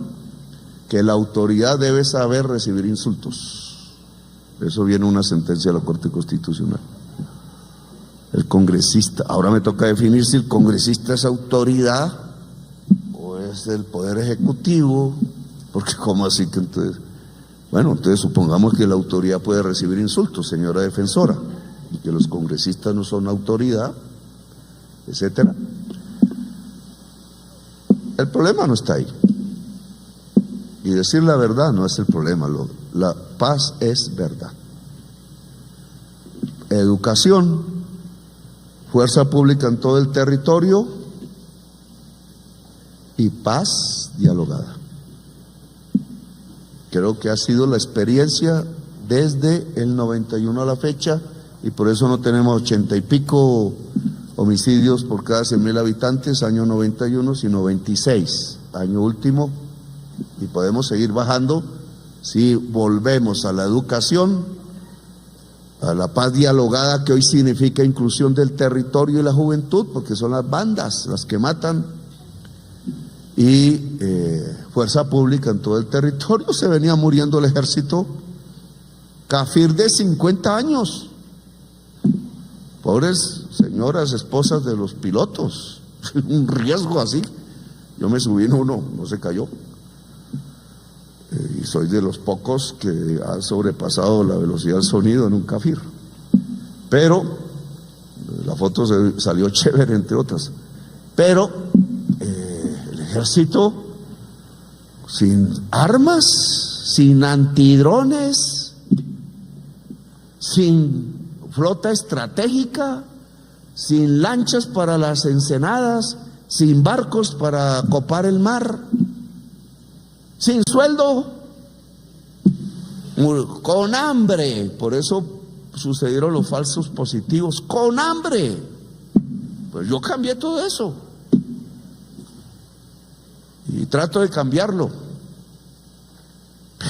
[SPEAKER 1] Que la autoridad debe saber recibir insultos. Eso viene una sentencia de la Corte Constitucional. El congresista, ahora me toca definir si el congresista es autoridad o es el Poder Ejecutivo, porque ¿cómo así que entonces? Bueno, entonces supongamos que la autoridad puede recibir insultos, señora defensora, y que los congresistas no son autoridad, etcétera. El problema no está ahí. Y decir la verdad no es el problema, la paz es verdad. Educación, fuerza pública en todo el territorio y paz dialogada. Creo que ha sido la experiencia desde el 91 a la fecha, y por eso no tenemos 80 y pico homicidios por cada 100.000 habitantes, año 91, sino 26, año último, y podemos seguir bajando si volvemos a la educación, a la paz dialogada, que hoy significa inclusión del territorio y la juventud, porque son las bandas las que matan, y fuerza pública en todo el territorio. Se venía muriendo el ejército Cafir de 50 años, pobres señoras, esposas de los pilotos, un riesgo así. Yo me subí en uno, no se cayó, y soy de los pocos que ha sobrepasado la velocidad del sonido en un Cafir, pero la foto salió chévere, entre otras. Pero el ejército sin armas, sin antidrones, sin flota estratégica, sin lanchas para las ensenadas, sin barcos para copar el mar, sin sueldo, con hambre. Por eso sucedieron los falsos positivos, con hambre. Pues yo cambié todo eso y trato de cambiarlo.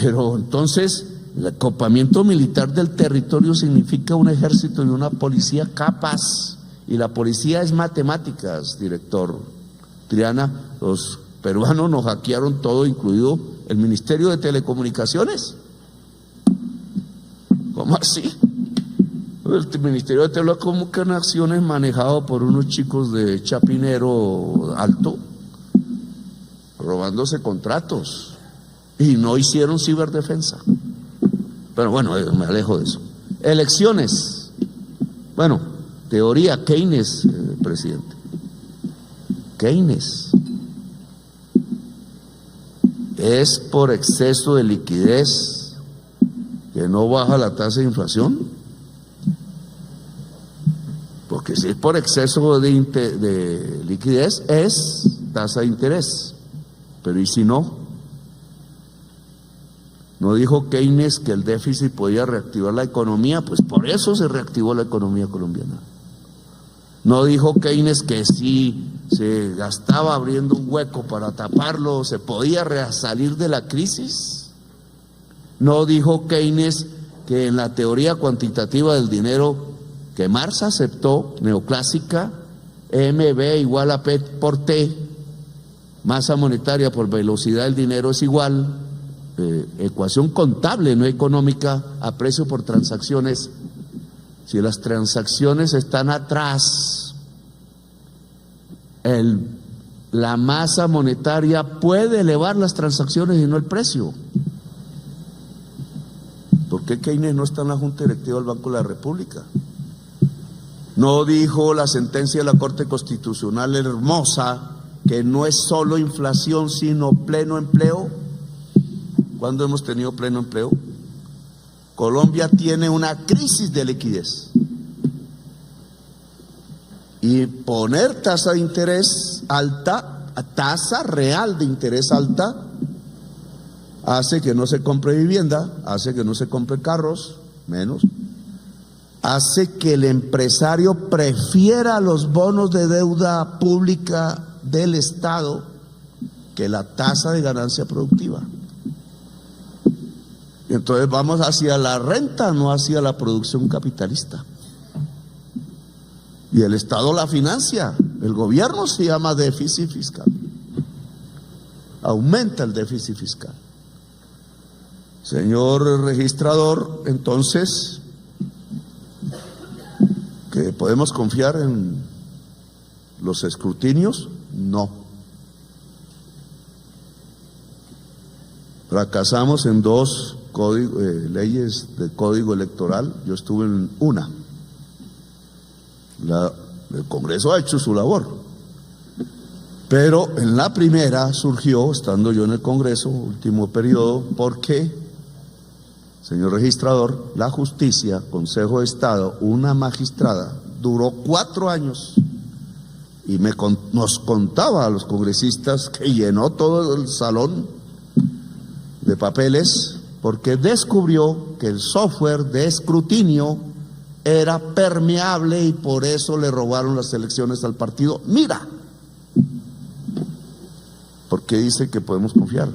[SPEAKER 1] Pero entonces el acopamiento militar del territorio significa un ejército y una policía capaz, y la policía es matemáticas, director Triana. Los peruanos nos hackearon todo, incluido el Ministerio de Telecomunicaciones. ¿Cómo así? El Ministerio de Telecomunicaciones manejado por unos chicos de Chapinero Alto, robándose contratos, y no hicieron ciberdefensa. Pero bueno, me alejo de eso. Elecciones. Bueno, teoría Keynes, presidente. Keynes. ¿Es por exceso de liquidez que no baja la tasa de inflación? Porque si es por exceso de liquidez, es tasa de interés. Pero ¿y si no? ¿No dijo Keynes que el déficit podía reactivar la economía? Pues por eso se reactivó la economía colombiana. ¿No dijo Keynes que si se gastaba abriendo un hueco para taparlo, se podía salir de la crisis? ¿No dijo Keynes que en la teoría cuantitativa del dinero que Marx aceptó, neoclásica, MB igual a P por T, masa monetaria por velocidad del dinero es igual, ecuación contable, no económica, a precio por transacciones? Si las transacciones están atrás, la masa monetaria puede elevar las transacciones y no el precio. ¿Por qué Keynes no está en la Junta Directiva del Banco de la República? ¿No dijo la sentencia de la Corte Constitucional hermosa que no es solo inflación sino pleno empleo? ¿Cuándo hemos tenido pleno empleo? Colombia tiene una crisis de liquidez, y poner tasa de interés alta, tasa real de interés alta, hace que no se compre vivienda, hace que no se compre carros, menos, hace que el empresario prefiera los bonos de deuda pública del Estado que la tasa de ganancia productiva. Entonces vamos hacia la renta, no hacia la producción capitalista. Y el Estado la financia, el gobierno se llama déficit fiscal. Aumenta el déficit fiscal. Señor registrador, entonces, ¿que podemos confiar en los escrutinios? No. Fracasamos en dos leyes del Código Electoral. Yo estuve en una. El Congreso ha hecho su labor, Pero en la primera surgió, estando yo en el Congreso, último periodo, porque, señor registrador, la justicia, Consejo de Estado, una magistrada, duró 4 años y nos contaba a los congresistas que llenó todo el salón de papeles porque descubrió que el software de escrutinio era permeable y por eso le robaron las elecciones al partido. Mira, ¿por qué dice que podemos confiar?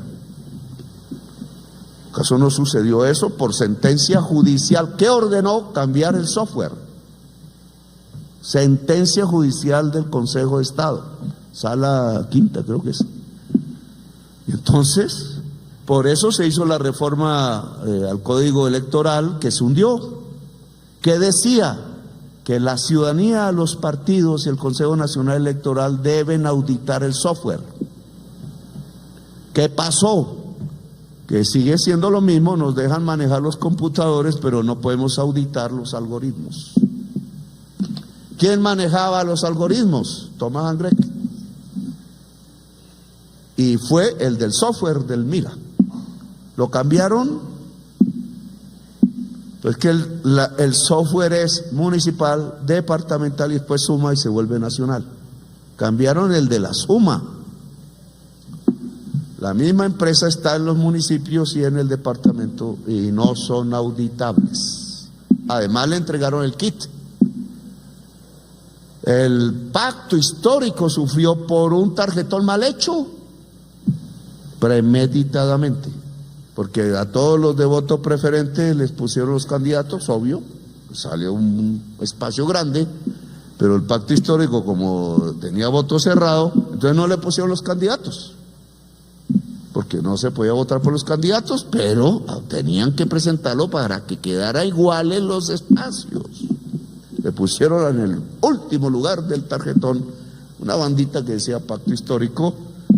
[SPEAKER 1] ¿Acaso no sucedió eso por sentencia judicial que ordenó cambiar el software? Sentencia judicial del Consejo de Estado, Sala Quinta creo que es. Y entonces, por eso se hizo la reforma al Código Electoral que se hundió, que decía que la ciudadanía, los partidos y el Consejo Nacional Electoral deben auditar el software. ¿Qué pasó? Que sigue siendo lo mismo, nos dejan manejar los computadores, pero no podemos auditar los algoritmos. ¿Quién manejaba los algoritmos? Tomás Angret. Y fue el del software del MIRA. Lo cambiaron, pues que el software es municipal, departamental y después suma y se vuelve nacional. Cambiaron el de la suma. La misma empresa está en los municipios y en el departamento y no son auditables. Además le entregaron el kit. El pacto histórico sufrió por un tarjetón mal hecho, premeditadamente, porque a todos los de voto preferente les pusieron los candidatos, obvio, salió un espacio grande, pero el pacto histórico, como tenía voto cerrado, entonces no le pusieron los candidatos, porque no se podía votar por los candidatos, pero tenían que presentarlo para que quedara igual en los espacios. Le pusieron en el último lugar del tarjetón una bandita que decía pacto histórico,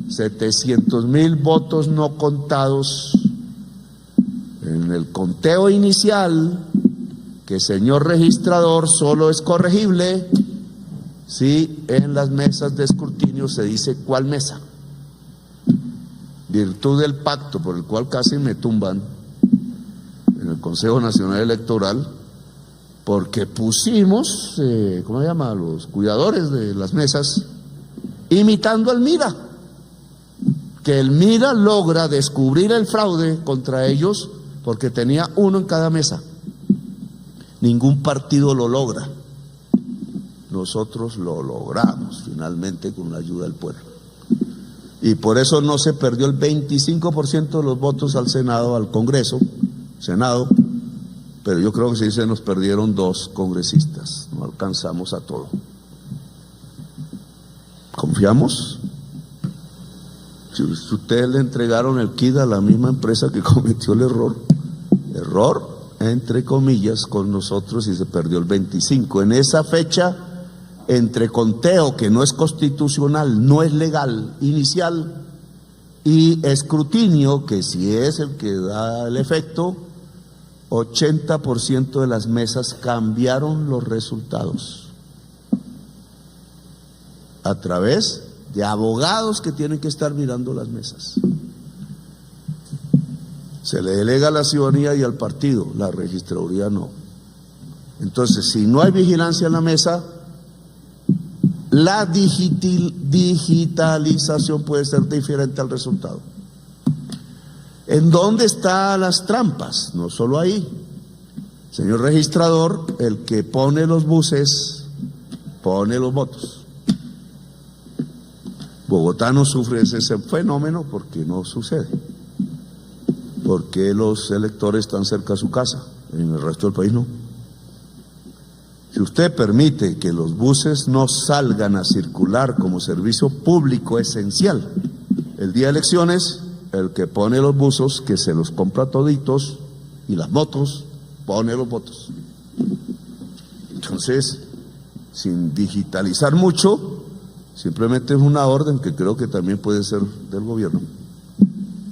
[SPEAKER 1] 700,000 votos no contados en el conteo inicial, que señor registrador solo es corregible si en las mesas de escrutinio se dice cuál mesa. Virtud del pacto por el cual casi me tumban en el Consejo Nacional Electoral, porque pusimos, ¿cómo se llama?, los cuidadores de las mesas, imitando al MIRA, que el MIRA logra descubrir el fraude contra ellos porque tenía uno en cada mesa. Ningún partido lo logra. Nosotros lo logramos finalmente con la ayuda del pueblo. Y por eso no se perdió el 25% de los votos al Senado, al Congreso, Senado, pero yo creo que sí se nos perdieron 2 congresistas, no alcanzamos a todo. ¿Confiamos? Si ustedes le entregaron el kit a la misma empresa que cometió el error entre comillas con nosotros y se perdió el 25%. En esa fecha, entre conteo que no es constitucional, no es legal, inicial, y escrutinio que sí es el que da el efecto, 80% de las mesas cambiaron los resultados a través de abogados que tienen que estar mirando las mesas. Se le delega a la ciudadanía y al partido, la registraduría no. Entonces, si no hay vigilancia en la mesa, la digitalización puede ser diferente al resultado. ¿En dónde están las trampas? No solo ahí. Señor registrador, el que pone los buses, pone los votos. Bogotá no sufre ese fenómeno porque no sucede. Porque los electores están cerca de su casa, en el resto del país no. Si usted permite que los buses no salgan a circular como servicio público esencial el día de elecciones, el que pone los buses, que se los compra toditos, y las motos, pone los votos. Entonces, sin digitalizar mucho, simplemente es una orden que creo que también puede ser del gobierno.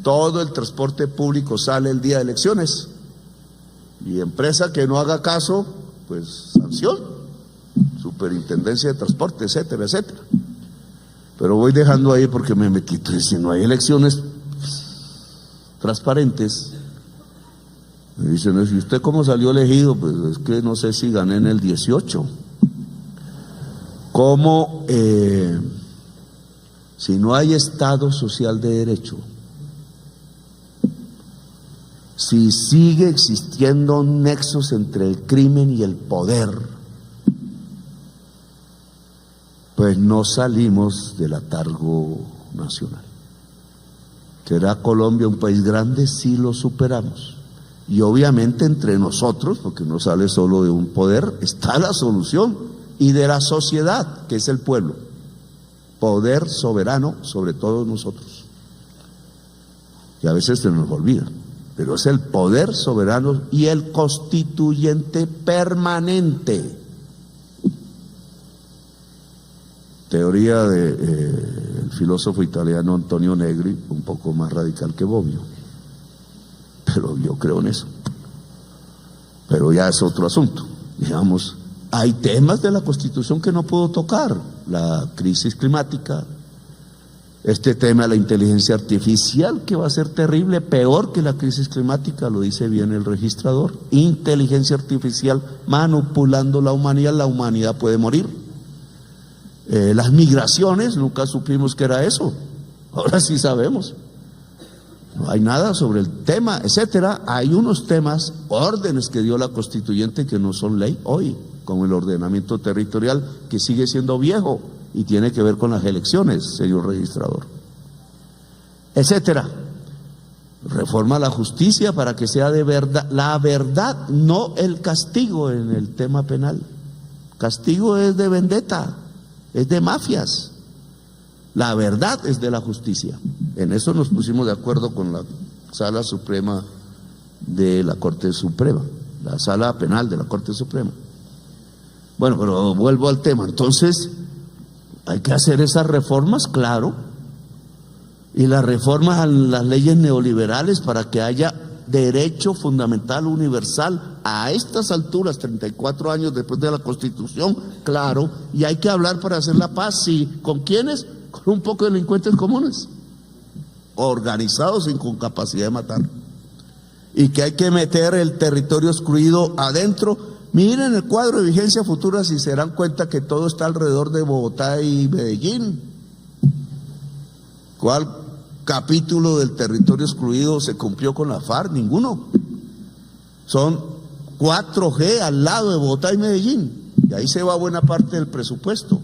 [SPEAKER 1] Todo el transporte público sale el día de elecciones, y empresa que no haga caso, pues sanción, superintendencia de transporte, etcétera, etcétera. Pero voy dejando ahí porque me metí. Entonces, si no hay elecciones transparentes, me dicen, ¿y usted cómo salió elegido? Pues es que no sé si gané en el 18. ¿Cómo, si no hay Estado social de derecho, si sigue existiendo nexos entre el crimen y el poder, pues no salimos del letargo nacional? ¿Será Colombia un país grande? Sí, lo superamos. Y obviamente entre nosotros, porque no sale solo de un poder, está la solución, y de la sociedad, que es el pueblo. Poder soberano sobre todos nosotros. Y a veces se nos olvida, pero es el poder soberano y el constituyente permanente. Teoría del filósofo italiano Antonio Negri, un poco más radical que Bobbio, pero yo creo en eso. Pero ya es otro asunto. Digamos, hay temas de la Constitución que no puedo tocar: la crisis climática, este tema de la inteligencia artificial, que va a ser terrible, peor que la crisis climática, lo dice bien el registrador. Inteligencia artificial manipulando la humanidad puede morir. Las migraciones, nunca supimos que era eso, ahora sí sabemos. No hay nada sobre el tema, etcétera. Hay unos temas, órdenes que dio la constituyente que no son ley hoy, como el ordenamiento territorial, que sigue siendo viejo y tiene que ver con las elecciones, señor registrador, etcétera. Reforma a la justicia para que sea de verdad, la verdad, no el castigo en el tema penal. Castigo es de vendetta, es de mafias. La verdad es de la justicia. En eso nos pusimos de acuerdo con la Sala Suprema de la Corte Suprema, la Sala Penal de la Corte Suprema. Bueno, pero vuelvo al tema. Entonces, hay que hacer esas reformas, claro, y las reformas a las leyes neoliberales para que haya derecho fundamental universal a estas alturas, 34 años después de la Constitución, claro, y hay que hablar para hacer la paz. ¿Sí? ¿Con quiénes? Con un poco de delincuentes comunes, organizados y con capacidad de matar, y que hay que meter el territorio excluido adentro. Miren el cuadro de vigencia futura, si se dan cuenta que todo está alrededor de Bogotá y Medellín. ¿Cuál capítulo del territorio excluido se cumplió con la FARC? Ninguno. Son 4G al lado de Bogotá y Medellín, y ahí se va buena parte del presupuesto.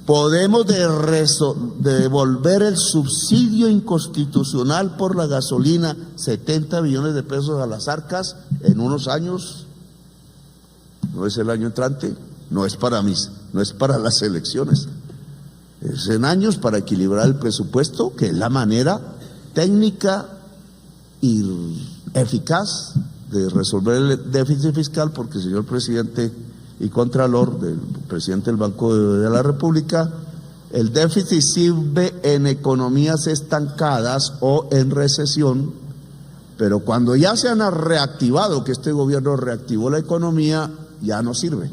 [SPEAKER 1] Podemos devolver el subsidio inconstitucional por la gasolina, 70 billones de pesos a las arcas en unos años. No es el año entrante, no es para las elecciones, es en años, para equilibrar el presupuesto, que es la manera técnica y eficaz de resolver el déficit fiscal, porque, señor presidente y contralor, del presidente del Banco de la República, el déficit sirve en economías estancadas o en recesión, pero cuando ya se han reactivado, que este gobierno reactivó la economía, ya no sirve,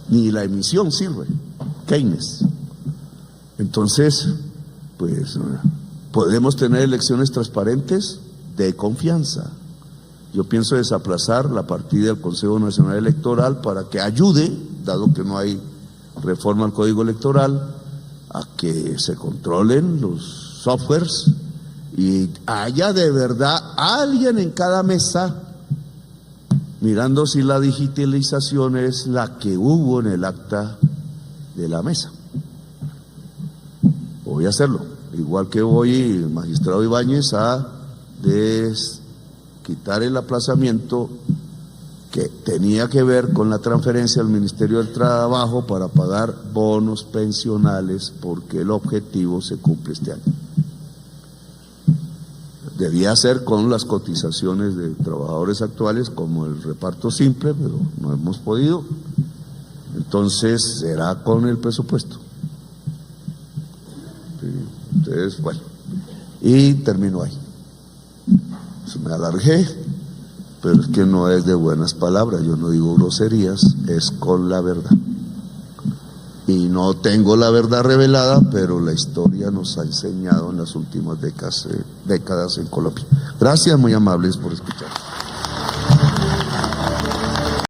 [SPEAKER 1] ni la emisión sirve. Keynes. Entonces, pues podemos tener elecciones transparentes de confianza. Yo pienso desaplazar la partida del Consejo Nacional Electoral para que ayude, dado que no hay reforma al Código Electoral, a que se controlen los softwares y haya de verdad alguien en cada mesa mirando si la digitalización es la que hubo en el acta de la mesa. Voy a hacerlo, igual que voy, magistrado Ibáñez, a quitar el aplazamiento que tenía que ver con la transferencia al Ministerio del Trabajo para pagar bonos pensionales, porque el objetivo se cumple este año. Debía ser con las cotizaciones de trabajadores actuales, como el reparto simple, pero no hemos podido. Entonces será con el presupuesto. Entonces, bueno, y termino ahí. Me alargué, pero es que no es de buenas palabras, yo no digo groserías, es con la verdad. y no tengo la verdad revelada, pero la historia nos ha enseñado en las últimas décadas en Colombia. Gracias, muy amables por escuchar.